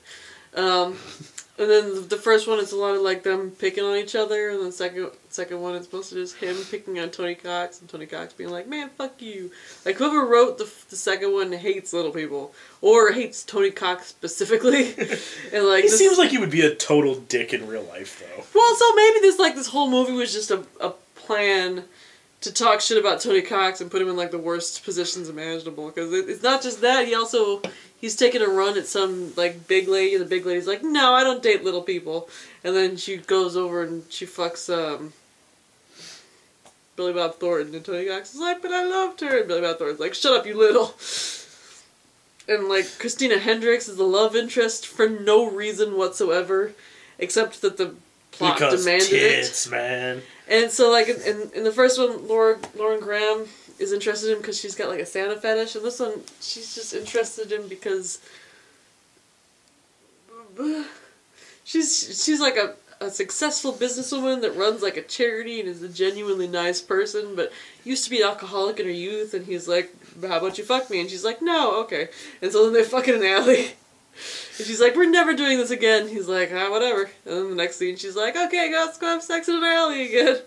And then the first one, it's a lot of like them picking on each other, and the second one, it's mostly just him picking on Tony Cox, and Tony Cox being like, "Man, fuck you." Like whoever wrote the second one hates little people, or hates Tony Cox specifically, and like he seems like he would be a total dick in real life, though. Well, so maybe this whole movie was just a plan to talk shit about Tony Cox and put him in like the worst positions imaginable, because it's not just that, he's taking a run at some like big lady, and the big lady's like, "No, I don't date little people," and then she goes over and she fucks Billy Bob Thornton, and Tony Cox is like, "But I loved her," and Billy Bob Thornton's like, "Shut up, you little." And like Christina Hendricks is the love interest for no reason whatsoever, except that the plot because demanded tits, it. Man. And so, like, in the first one, Lauren Graham is interested in him because she's got, like, a Santa fetish. And this one, she's just interested in because she's like a successful businesswoman that runs, like, a charity and is a genuinely nice person, but used to be an alcoholic in her youth, and he's like, how about you fuck me? And she's like, no, okay. And so then they fuck in an alley. And she's like, we're never doing this again. He's like, whatever. And then the next scene, she's like, okay, let's go have sex in an alley again.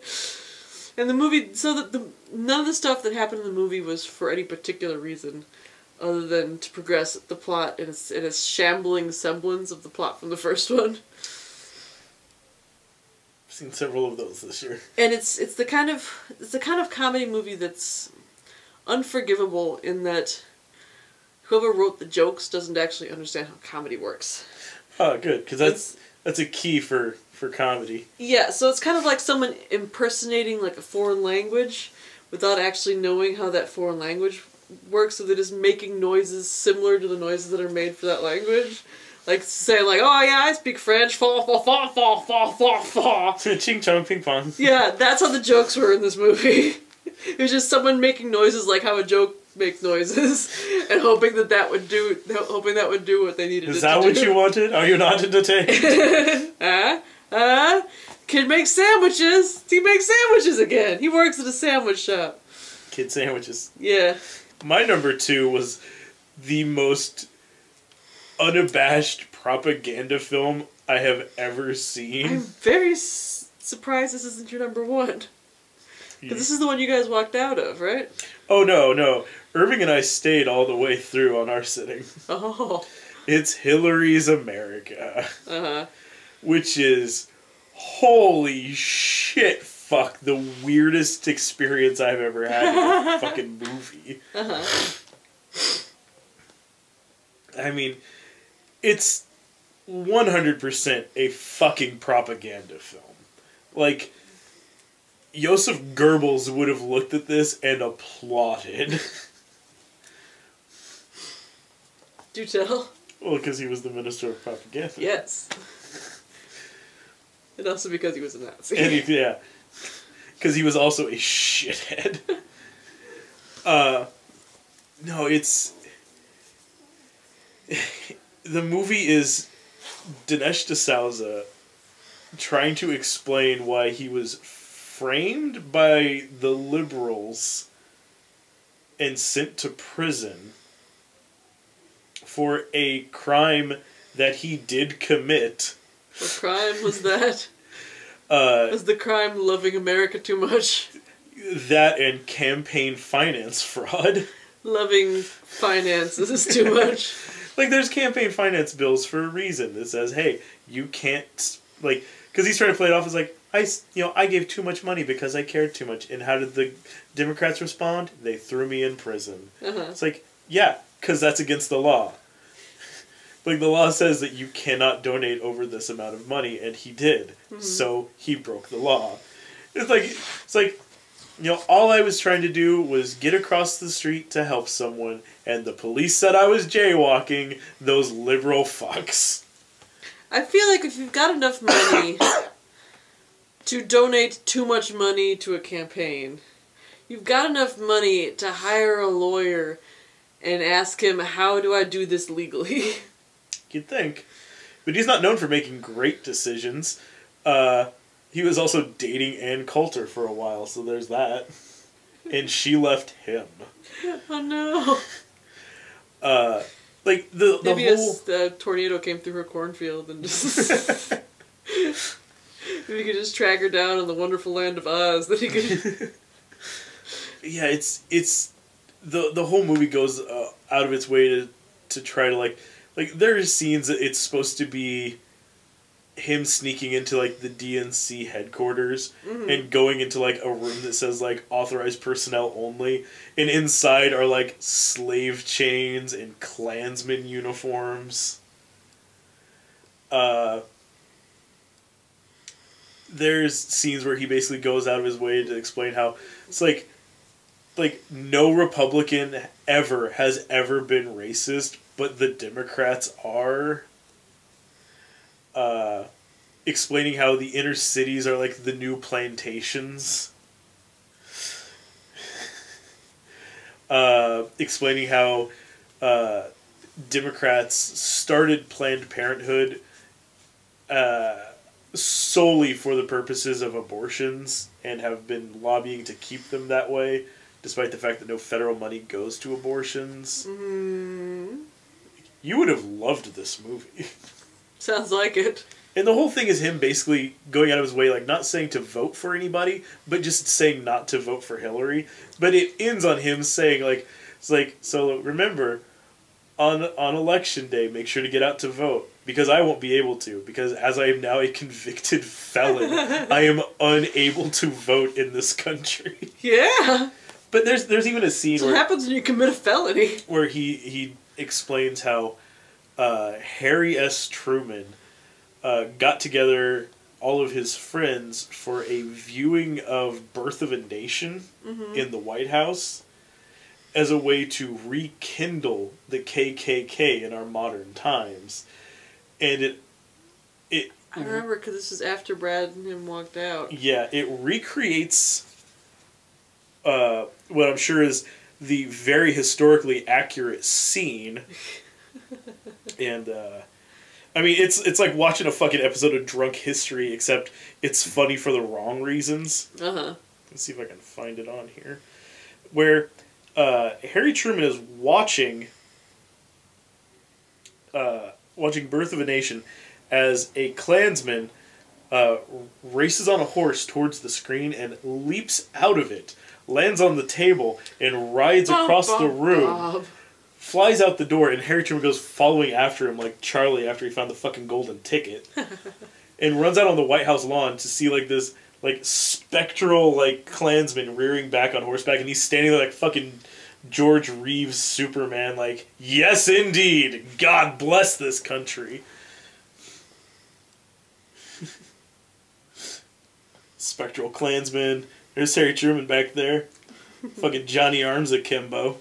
And the movie, so that none of the stuff that happened in the movie was for any particular reason, other than to progress the plot in a shambling semblance of the plot from the first one. I've seen several of those this year. And it's the kind of comedy movie that's unforgivable in that whoever wrote the jokes doesn't actually understand how comedy works. Oh, good, because that's a key for comedy. Yeah, so it's kind of like someone impersonating like a foreign language without actually knowing how that foreign language works, so they're just making noises similar to the noises that are made for that language. Like saying like, oh yeah, I speak French, fa fa fa fa fa fa fa. Ching chong ping pong. Yeah, that's how the jokes were in this movie. It was just someone making noises like how a joke makes noises, and hoping that would do what they needed. Is that what you wanted? Are you not entertained? Kid makes sandwiches. He makes sandwiches again. He works at a sandwich shop. Kid sandwiches. Yeah. My number 2 was the most unabashed propaganda film I have ever seen. I'm very surprised this isn't your number 1. Because this is the one you guys walked out of, right? Oh, no. Irving and I stayed all the way through on our sitting. Oh. It's Hillary's America. Uh-huh. Which is, holy shit, fuck, the weirdest experience I've ever had with a fucking movie. Uh-huh. I mean, it's 100% a fucking propaganda film. Like, Joseph Goebbels would have looked at this and applauded. Do tell. Well, because he was the Minister of Propaganda. Yes. And also because he was a Nazi. And yeah. Because he was also a shithead. No, it's... The movie is Dinesh D'Souza trying to explain why he was framed by the liberals and sent to prison for a crime that he did commit. What crime was that? Was the crime loving America too much? That and campaign finance fraud. Loving finances is too much. Like, there's campaign finance bills for a reason that says, hey, you can't, like, because he's trying to play it off as like, I gave too much money because I cared too much. And how did the Democrats respond? They threw me in prison. Uh-huh. It's like, yeah, because that's against the law. Like, the law says that you cannot donate over this amount of money, and he did. Mm-hmm. So he broke the law. It's like, all I was trying to do was get across the street to help someone, and the police said I was jaywalking, those liberal fucks. I feel like if you've got enough money to donate too much money to a campaign, you've got enough money to hire a lawyer and ask him, how do I do this legally? You'd think. But he's not known for making great decisions. He was also dating Ann Coulter for a while, so there's that. And she left him. Oh no. Like, the Maybe whole... a tornado came through her cornfield and just... Maybe he could just track her down in the wonderful land of Oz that he could... Yeah, it's... The whole movie goes out of its way to try to, like, there are scenes that it's supposed to be him sneaking into, like, the DNC headquarters and going into, like, a room that says, like, authorized personnel only. And inside are, like, slave chains and Klansman uniforms. There's scenes where he basically goes out of his way to explain how it's, like, no Republican has ever been racist, but the Democrats are. explaining how the inner cities are like the new plantations. Explaining how Democrats started Planned Parenthood solely for the purposes of abortions and have been lobbying to keep them that way, despite the fact that no federal money goes to abortions. Mm-hmm. You would have loved this movie. Sounds like it. And the whole thing is him basically going out of his way, like, not saying to vote for anybody, but just saying not to vote for Hillary. But it ends on him saying, like, it's like, so remember, on election day, make sure to get out to vote. Because I won't be able to. Because as I am now a convicted felon, I am unable to vote in this country. Yeah. But there's even a scene That's what happens when you commit a felony. where he explains how Harry S. Truman got together all of his friends for a viewing of Birth of a Nation in the White House as a way to rekindle the KKK in our modern times. And it I remember because this is after Brad and him walked out. Yeah, it recreates what I'm sure is the very historically accurate scene. And I mean, it's like watching a fucking episode of Drunk History, except it's funny for the wrong reasons. Uh-huh. Let's see if I can find it on here. Where Harry Truman is watching Birth of a Nation as a Klansman races on a horse towards the screen and leaps out of it, lands on the table, and rides across the room. Flies out the door, and Harry Truman goes following after him like Charlie after he found the fucking golden ticket. And runs out on the White House lawn to see like this like spectral like Klansman rearing back on horseback, and he's standing there like fucking George Reeves Superman, like, yes indeed, God bless this country. Spectral Klansman. There's Harry Truman back there. Fucking Johnny Arms akimbo.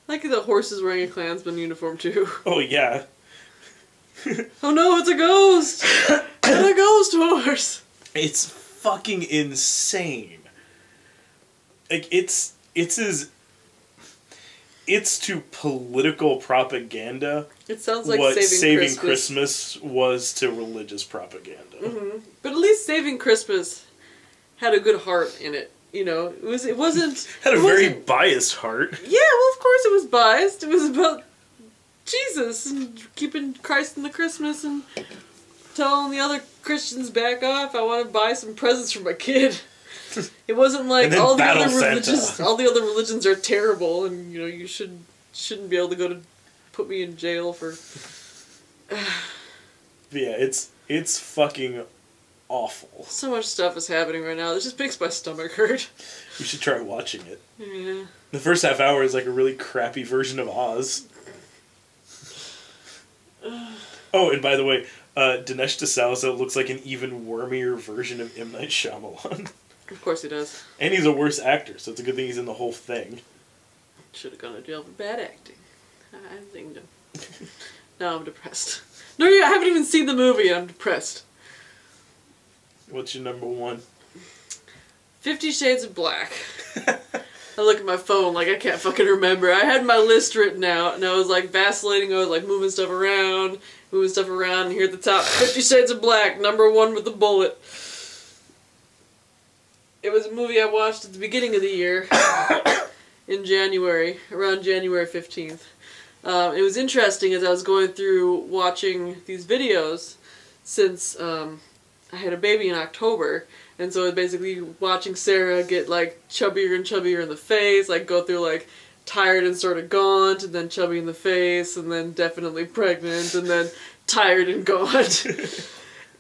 I like the horse is wearing a Klansman uniform too. Oh yeah. Oh no, it's a ghost! It's a ghost horse! It's fucking insane. Like, it's to political propaganda It sounds like what Saving Christmas was to religious propaganda. Mm-hmm. But at least Saving Christmas had a good heart in it. You know, it wasn't... Had a very biased heart. Yeah, well, of course it was biased. It was about Jesus and keeping Christ in the Christmas and telling the other Christians back off. I want to buy some presents for my kid. It wasn't like all the other religions are terrible, and you know you shouldn't be able to put me in jail for. Yeah, it's fucking awful. So much stuff is happening right now. It just makes my stomach hurt. You should try watching it. Yeah. The first half hour is like a really crappy version of Oz. Oh, and by the way, Dinesh D'Souza looks like an even wormier version of M. Night Shyamalan. Of course he does. And he's a worse actor, so it's a good thing he's in the whole thing. Should have gone to jail for bad acting. I think no. Now I'm depressed. No, I haven't even seen the movie and I'm depressed. What's your number one? 50 Shades of Black. I look at my phone like I can't fucking remember. I had my list written out and I was like vacillating. I was like moving stuff around, and here at the top, 50 Shades of Black, number one with the bullet. It was a movie I watched at the beginning of the year, in January, around January 15th. It was interesting as I was going through watching these videos, since I had a baby in October, and so it was basically watching Sarah get like chubbier and chubbier in the face, like go through like tired and sort of gaunt, and then chubby in the face, and then definitely pregnant, and then tired and gaunt.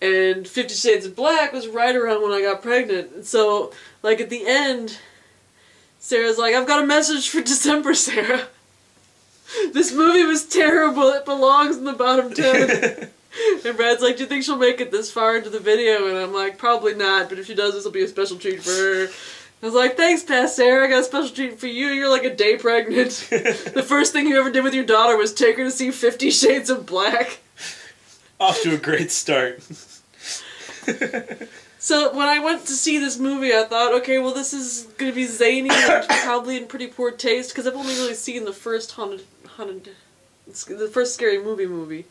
And 50 Shades of Black was right around when I got pregnant. And so, like, at the end, Sarah's like, I've got a message for December, Sarah. This movie was terrible. It belongs in the bottom 10. And Brad's like, do you think she'll make it this far into the video? And I'm like, probably not, but if she does, this will be a special treat for her. I was like, thanks, Pasteur, I got a special treat for you. You're like a day pregnant. The first thing you ever did with your daughter was take her to see 50 Shades of Black. Off to a great start. So when I went to see this movie, I thought, okay, well, this is going to be zany and probably in pretty poor taste, because I've only really seen the first the first Scary Movie.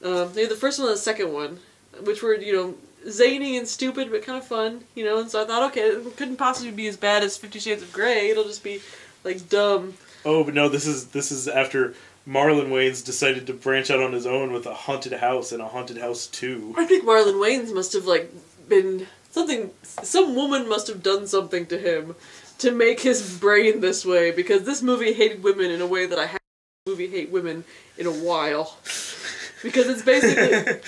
Maybe the first one and the second one, which were, you know, zany and stupid, but kind of fun, you know, and so I thought, okay, it couldn't possibly be as bad as 50 Shades of Grey, it'll just be, like, dumb. Oh, but no, this is after Marlon Wayans decided to branch out on his own with a haunted house and a haunted house 2. I think Marlon Wayans must have, like, been something, some woman must have done something to him to make his brain this way, because this movie hated women in a way that I haven't seen a movie hate women in a while. Because it's basically...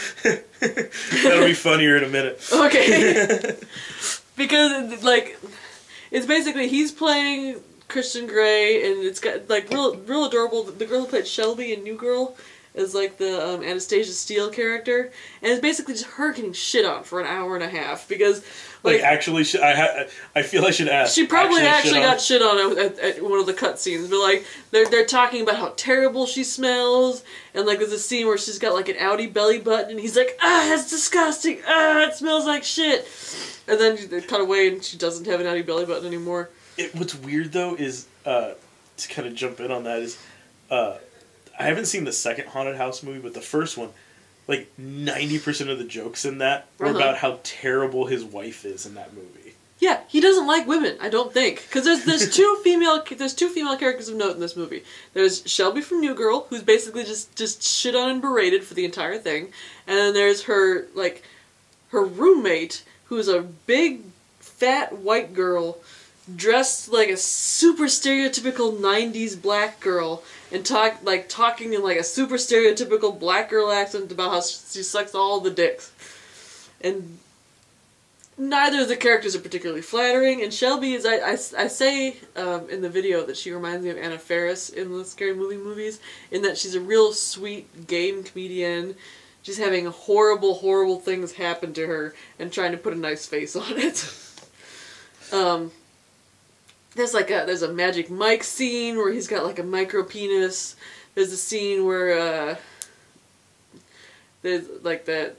That'll be funnier in a minute. Okay. Because, like, it's basically, he's playing Christian Grey, and it's got, like, real adorable. The girl who played Shelby in New Girl is, like, the Anastasia Steele character. And it's basically just her getting shit on for an hour and a half, because... Like actually, I feel I should ask. She probably actually got shit on at one of the cutscenes, but like they're talking about how terrible she smells, and like there's a scene where she's got like an outie belly button, and he's like, ah, it's disgusting, ah, it smells like shit, and then they cut away and she doesn't have an outie belly button anymore. What's weird though is to kind of jump in on that is I haven't seen the second Haunted House movie, but the first one. Like 90% of the jokes in that were about how terrible his wife is in that movie. Yeah, he doesn't like women, I don't think, because there's two female characters of note in this movie. There's Shelby from New Girl, who's basically just shit on and berated for the entire thing, and then there's her roommate, who's a big fat white girl dressed like a super stereotypical 90s black girl and talking in like a super stereotypical black girl accent about how she sucks all the dicks. And neither of the characters are particularly flattering, and Shelby is, I say in the video that she reminds me of Anna Faris in the Scary Movie movies, in that she's a real sweet game comedian, just having horrible things happen to her and trying to put a nice face on it. There's a Magic Mike scene where he's got like a micro penis. There's a scene where there's like that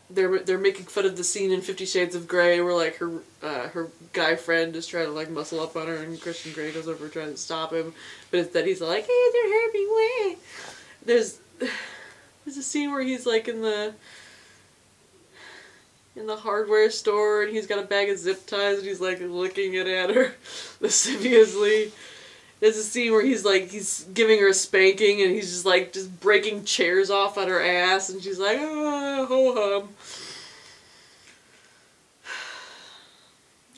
they're making fun of the scene in 50 Shades of Grey where like her guy friend is trying to like muscle up on her, and Christian Grey goes over trying to stop him, but instead he's like, hey, they're hurting me. There's a scene where he's like in the hardware store, and he's got a bag of zip ties, and he's like looking it at her lasciviously. There's a scene where he's giving her a spanking, and he's just breaking chairs off on her ass, and she's like, oh, ho hum.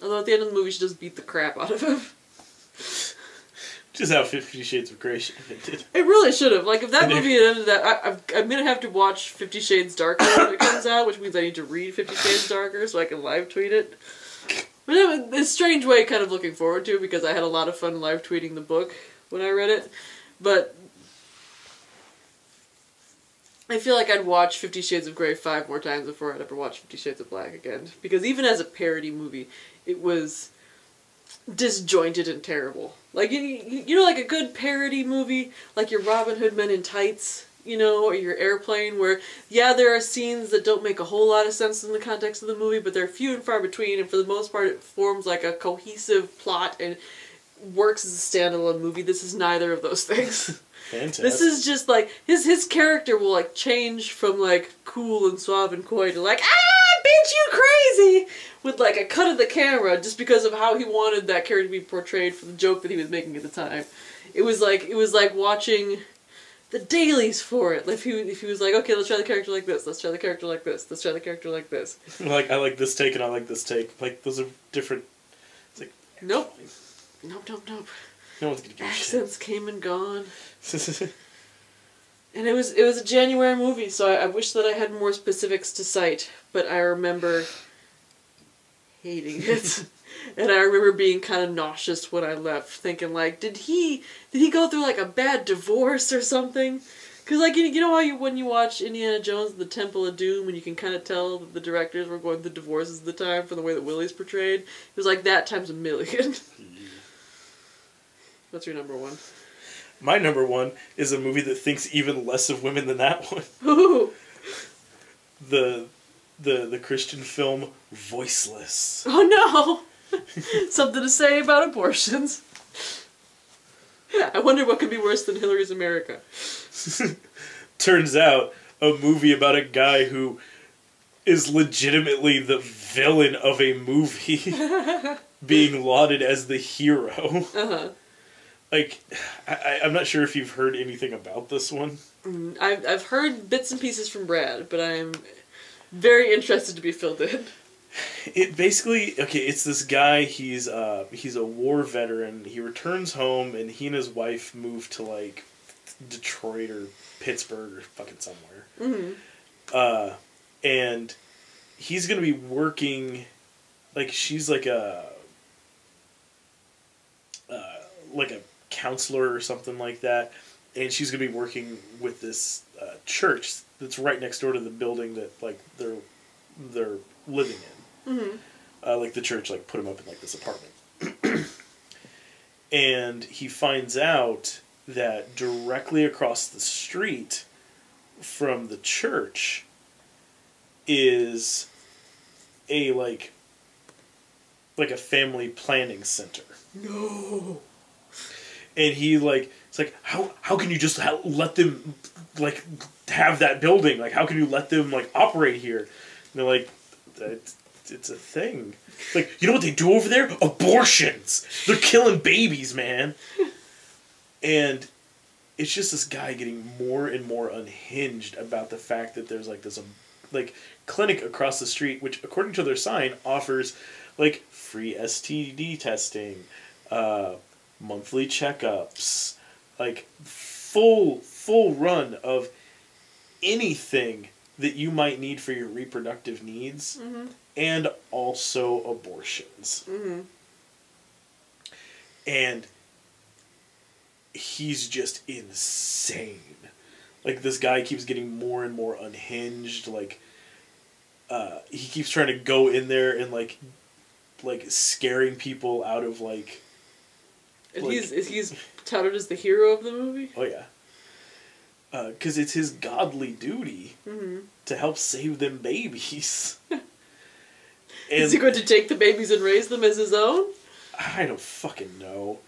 Although at the end of the movie, she does beat the crap out of him. Which is how 50 Shades of Grey should have ended. It really should have. Like, if that movie had ended that, I'm going to have to watch 50 Shades Darker when it comes out, which means I need to read 50 Shades Darker so I can live tweet it. But in a strange way, kind of looking forward to, because I had a lot of fun live tweeting the book when I read it. But I feel like I'd watch 50 Shades of Grey 5 more times before I'd ever watch 50 Shades of Black again. Because even as a parody movie, it was disjointed and terrible. Like, you know, like a good parody movie, like your Robin Hood Men in Tights, you know, or your Airplane, where, yeah, there are scenes that don't make a whole lot of sense in the context of the movie, but they're few and far between, and for the most part it forms like a cohesive plot and works as a standalone movie. This is neither of those things. Fantastic. This is just like, his character will like change from like cool and suave and coy to like, ah, bitch, you crazy! With like a cut of the camera just because of how he wanted that character to be portrayed for the joke that he was making at the time. It was like watching the dailies for it. If he was like, okay, let's try the character like this, let's try the character like this, let's try the character like this. Like, I like this take and I like this take. Like, those are different. It's like, Nope. No one's gonna give a accents shit. came and gone. And it was a January movie, so I wish that I had more specifics to cite, but I remember hating it. And I remember being kind of nauseous when I left, thinking like, did he go through like a bad divorce or something? Because, like, you know how when you watch Indiana Jones and the Temple of Doom, and you can kind of tell that the directors were going through divorces at the time for the way that Willie's portrayed? It was like that times a million. What's your number one? My number one is a movie that thinks even less of women than that one. Ooh. The Christian film Voiceless. Oh no! Something to say about abortions. I wonder what could be worse than Hillary's America. Turns out, a movie about a guy who is legitimately the villain of a movie being lauded as the hero. Uh-huh. Like, I'm not sure if you've heard anything about this one. I've heard bits and pieces from Brad, but I'm very interested to be filled in. It basically, okay, it's this guy, he's a war veteran, he returns home, and he and his wife move to, like, Detroit or Pittsburgh or fucking somewhere. Mm-hmm. And he's gonna be working, like, she's like a counselor or something like that, and she's gonna be working with this church that's right next door to the building that, like, they're living in. Mm-hmm. Like, the church, like, put him up in, like, this apartment. And he finds out that directly across the street from the church is a, like a family planning center. No. And he, like, it's like, how can you just let them, like, have that building? Like, how can you let them, like, operate here? And they're like, it's a thing. Like, you know what they do over there? Abortions! They're killing babies, man! And it's just this guy getting more and more unhinged about the fact that there's, like, this, like, clinic across the street, which, according to their sign, offers, like, free STD testing, monthly checkups, like, full run of anything that you might need for your reproductive needs, mm-hmm. and also abortions. Mm-hmm. And he's just insane. Like, this guy keeps getting more and more unhinged. Like, he keeps trying to go in there and, like scaring people out of, like... And he's touted as the hero of the movie? Oh, yeah. Because it's his godly duty mm-hmm. to help save them babies. Is he going to take the babies and raise them as his own? I don't fucking know.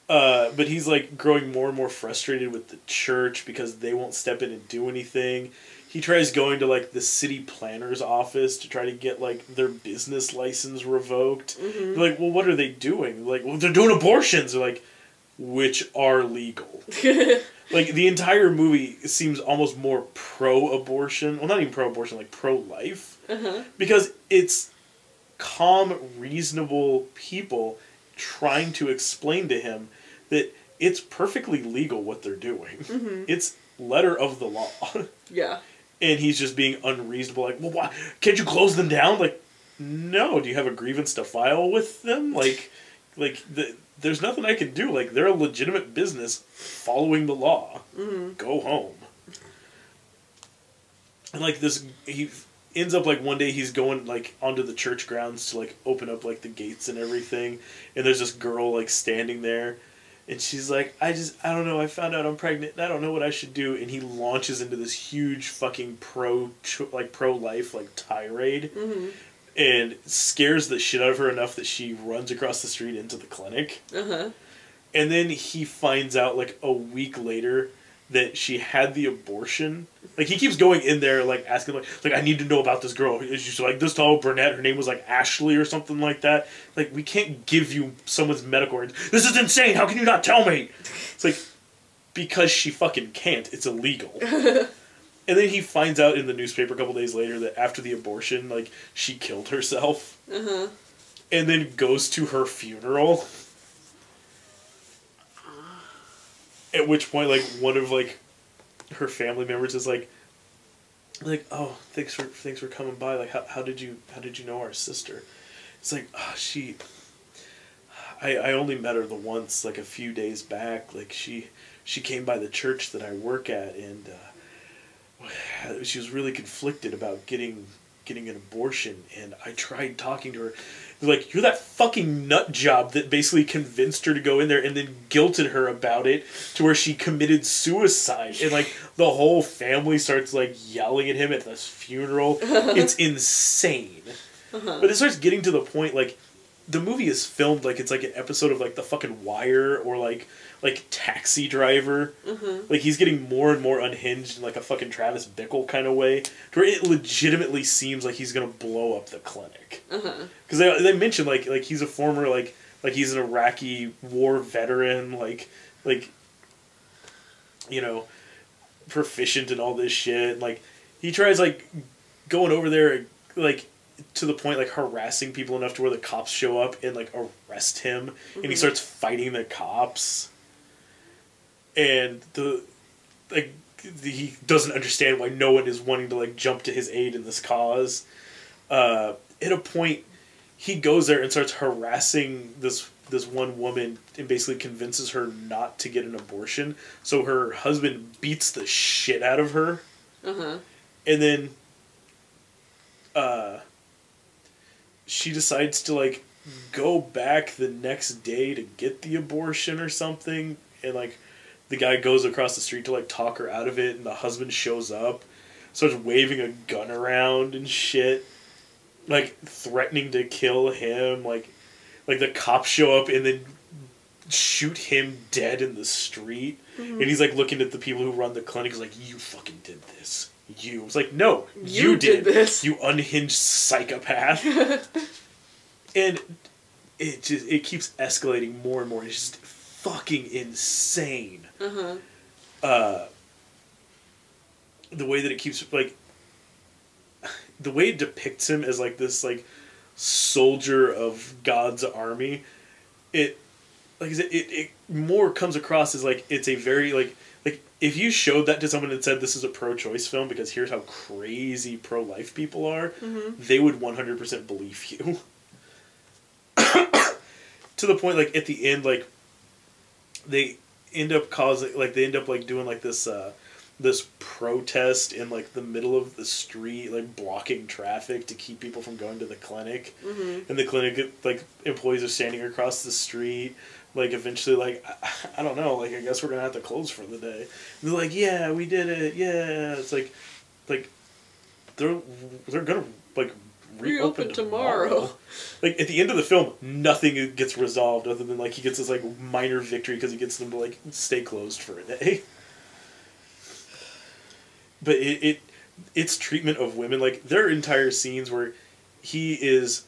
But he's, like, growing more and more frustrated with the church because they won't step in and do anything. He tries going to, like, the city planner's office to try to get, like, their business license revoked. Mm-hmm. They're like, well, what are they doing? Like, well, they're doing abortions. They're like, which are legal. Like, the entire movie seems almost more pro-abortion. Well, not even pro-abortion, like, pro-life. Uh-huh. Because it's calm, reasonable people trying to explain to him that it's perfectly legal what they're doing. Mm-hmm. It's letter of the law. Yeah. And he's just being unreasonable. Like, well, why? Can't you close them down? Like, no. Do you have a grievance to file with them? There's nothing I can do. Like, they're a legitimate business following the law. Mm-hmm. Go home. And, like, he ends up, like, one day he's going, like, onto the church grounds to, like, open up, like, the gates and everything. And there's this girl, like, standing there. And she's like, I don't know, I found out I'm pregnant, and I don't know what I should do. And he launches into this huge fucking pro-life, like, tirade. Mm-hmm. And scares the shit out of her enough that she runs across the street into the clinic. Uh-huh. And then he finds out, like, a week later that she had the abortion. Like, he keeps going in there, like, asking, like I need to know about this girl. She's, like, this tall brunette. Her name was, like, Ashley or something like that. Like, we can't give you someone's medical records. This is insane. How can you not tell me? It's like, because she fucking can't. It's illegal. And then he finds out in the newspaper a couple days later that after the abortion, like, she killed herself. Uh-huh. And then goes to her funeral. At which point, like, one of, like, her family members is like, oh, thanks for coming by. Like, how did you know our sister? It's like, oh, I only met her the once, like a few days back. Like she came by the church that I work at, and she was really conflicted about getting an abortion. And I tried talking to her. Like, you're that fucking nut job that basically convinced her to go in there and then guilted her about it to where she committed suicide. And, like, the whole family starts, like, yelling at him at this funeral. It's insane. But it starts getting to the point, like, the movie is filmed like it's like an episode of, like, The fucking Wire or, like Taxi Driver. Like, he's getting more and more unhinged in, like, a fucking Travis Bickle kind of way, to where it legitimately seems like he's gonna blow up the clinic. Because they mention, like, he's a former, like he's an Iraqi war veteran, like, you know, proficient in all this shit. Like, he tries, like, going over there, like, to the point, like, harassing people enough to where the cops show up and, like, arrest him, and he starts fighting the cops. And he doesn't understand why no one is wanting to, like, jump to his aid in this cause. At a point, he goes there and starts harassing this one woman and basically convinces her not to get an abortion. So her husband beats the shit out of her. And then she decides to, like, go back the next day to get the abortion or something. And, like, the guy goes across the street to, like, talk her out of it, and the husband shows up, starts waving a gun around and shit, like, threatening to kill him, like the cops show up and then shoot him dead in the street, and he's, like, looking at the people who run the clinic, he's like, you fucking did this. You. It's like, no, you did this. You unhinged psychopath. And it keeps escalating more and more, it's just fucking insane. The way that it keeps, like, the way it depicts him as, like, this, like, soldier of God's army, it, like I said, it more comes across as, like, it's a very, like if you showed that to someone and said this is a pro-choice film because here's how crazy pro-life people are, they would 100% believe you. To the point, like, at the end, like, they end up doing, like, this this protest in, like, the middle of the street, like, blocking traffic to keep people from going to the clinic. And the clinic, like, employees are standing across the street, like, eventually, like, I don't know, like, I guess we're gonna have to close for the day. And they're like, yeah, we did it, yeah. It's like they're gonna, like, reopen tomorrow. Like, at the end of the film, nothing gets resolved other than, like, he gets this, like, minor victory because he gets them to, like, stay closed for a day. But its treatment of women, like, there are entire scenes where he is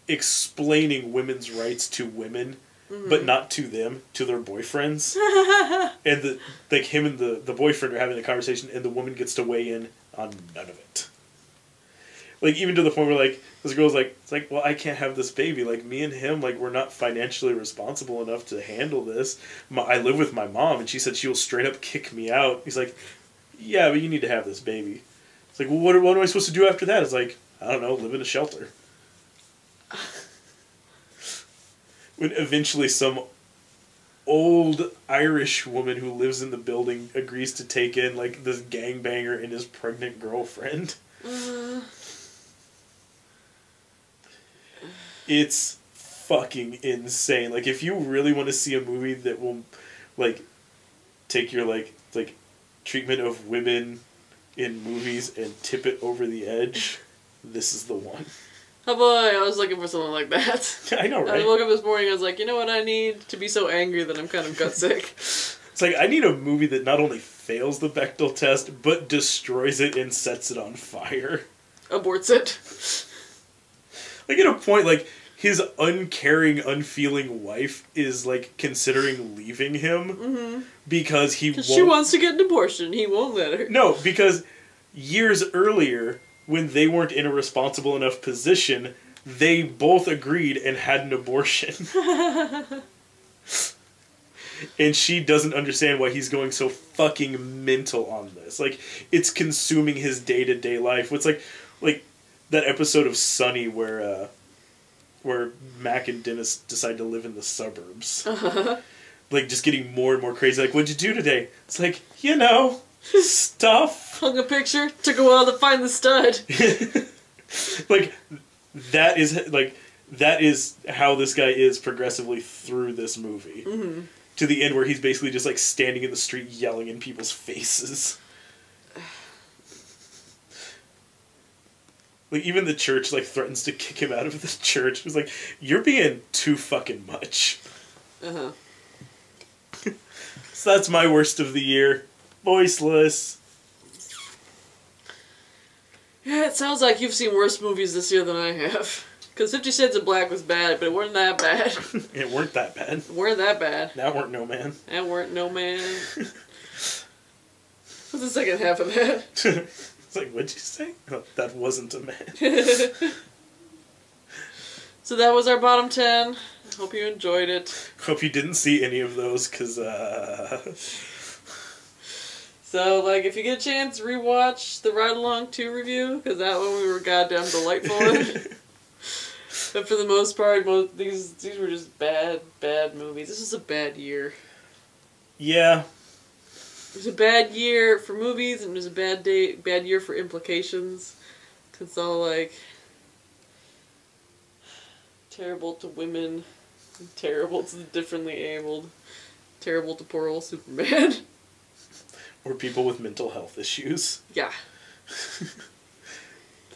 explaining women's rights to women, but not to them, to their boyfriends. And him and the boyfriend are having a conversation, and the woman gets to weigh in on none of it. Like, even to the point where, like, this girl's like, it's like, well, I can't have this baby. Like, me and him, like, we're not financially responsible enough to handle this. I live with my mom, and she said she will straight up kick me out. He's like, yeah, but you need to have this baby. It's like, well, what am I supposed to do after that? It's like, I don't know, live in a shelter. When eventually some old Irish woman who lives in the building agrees to take in, like, this gangbanger and his pregnant girlfriend. It's fucking insane. Like, if you really want to see a movie that will, like, take your, like treatment of women in movies and tip it over the edge, this is the one. Oh boy, I was looking for something like that. I know, right? I woke up this morning, I was like, you know what I need? To be so angry that I'm kind of gut-sick. It's like, I need a movie that not only fails the Bechdel test, but destroys it and sets it on fire. Aborts it. Like, at a point, like, his uncaring, unfeeling wife is, like, considering leaving him because he won't... she wants to get an abortion. He won't let her. No, because years earlier, when they weren't in a responsible enough position, they both agreed and had an abortion. And she doesn't understand why he's going so fucking mental on this. Like, it's consuming his day-to-day life. It's like that episode of Sunny where where Mac and Dennis decide to live in the suburbs. Uh-huh. Like, just getting more and more crazy. Like, what'd you do today? It's like, you know, stuff. Hung a picture. Took a while to find the stud. Like, that is how this guy is progressively through this movie. Mm-hmm. To the end where he's basically just, like, standing in the street yelling in people's faces. Like, even the church, like, threatens to kick him out of the church. It was like, you're being too fucking much. Uh-huh. So that's my worst of the year. Voiceless. Yeah, it sounds like you've seen worse movies this year than I have. Because 50 Shades of Black was bad, but it wasn't that bad. It weren't that bad. It weren't that bad. That weren't no man. That weren't no man. What's the second half of that? It's like, what'd you say? Oh, that wasn't a man. So that was our bottom 10. Hope you enjoyed it. Hope you didn't see any of those, because, So, like, if you get a chance, rewatch the Ride Along 2 review, because that one we were goddamn delightful in. But for the most part, these were just bad movies. This was a bad year. Yeah. It was a bad year for movies, and it was a bad year for implications. It's all, like, terrible to women, terrible to the differently abled, terrible to poor old Superman. Or people with mental health issues. Yeah.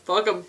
Fuck 'em.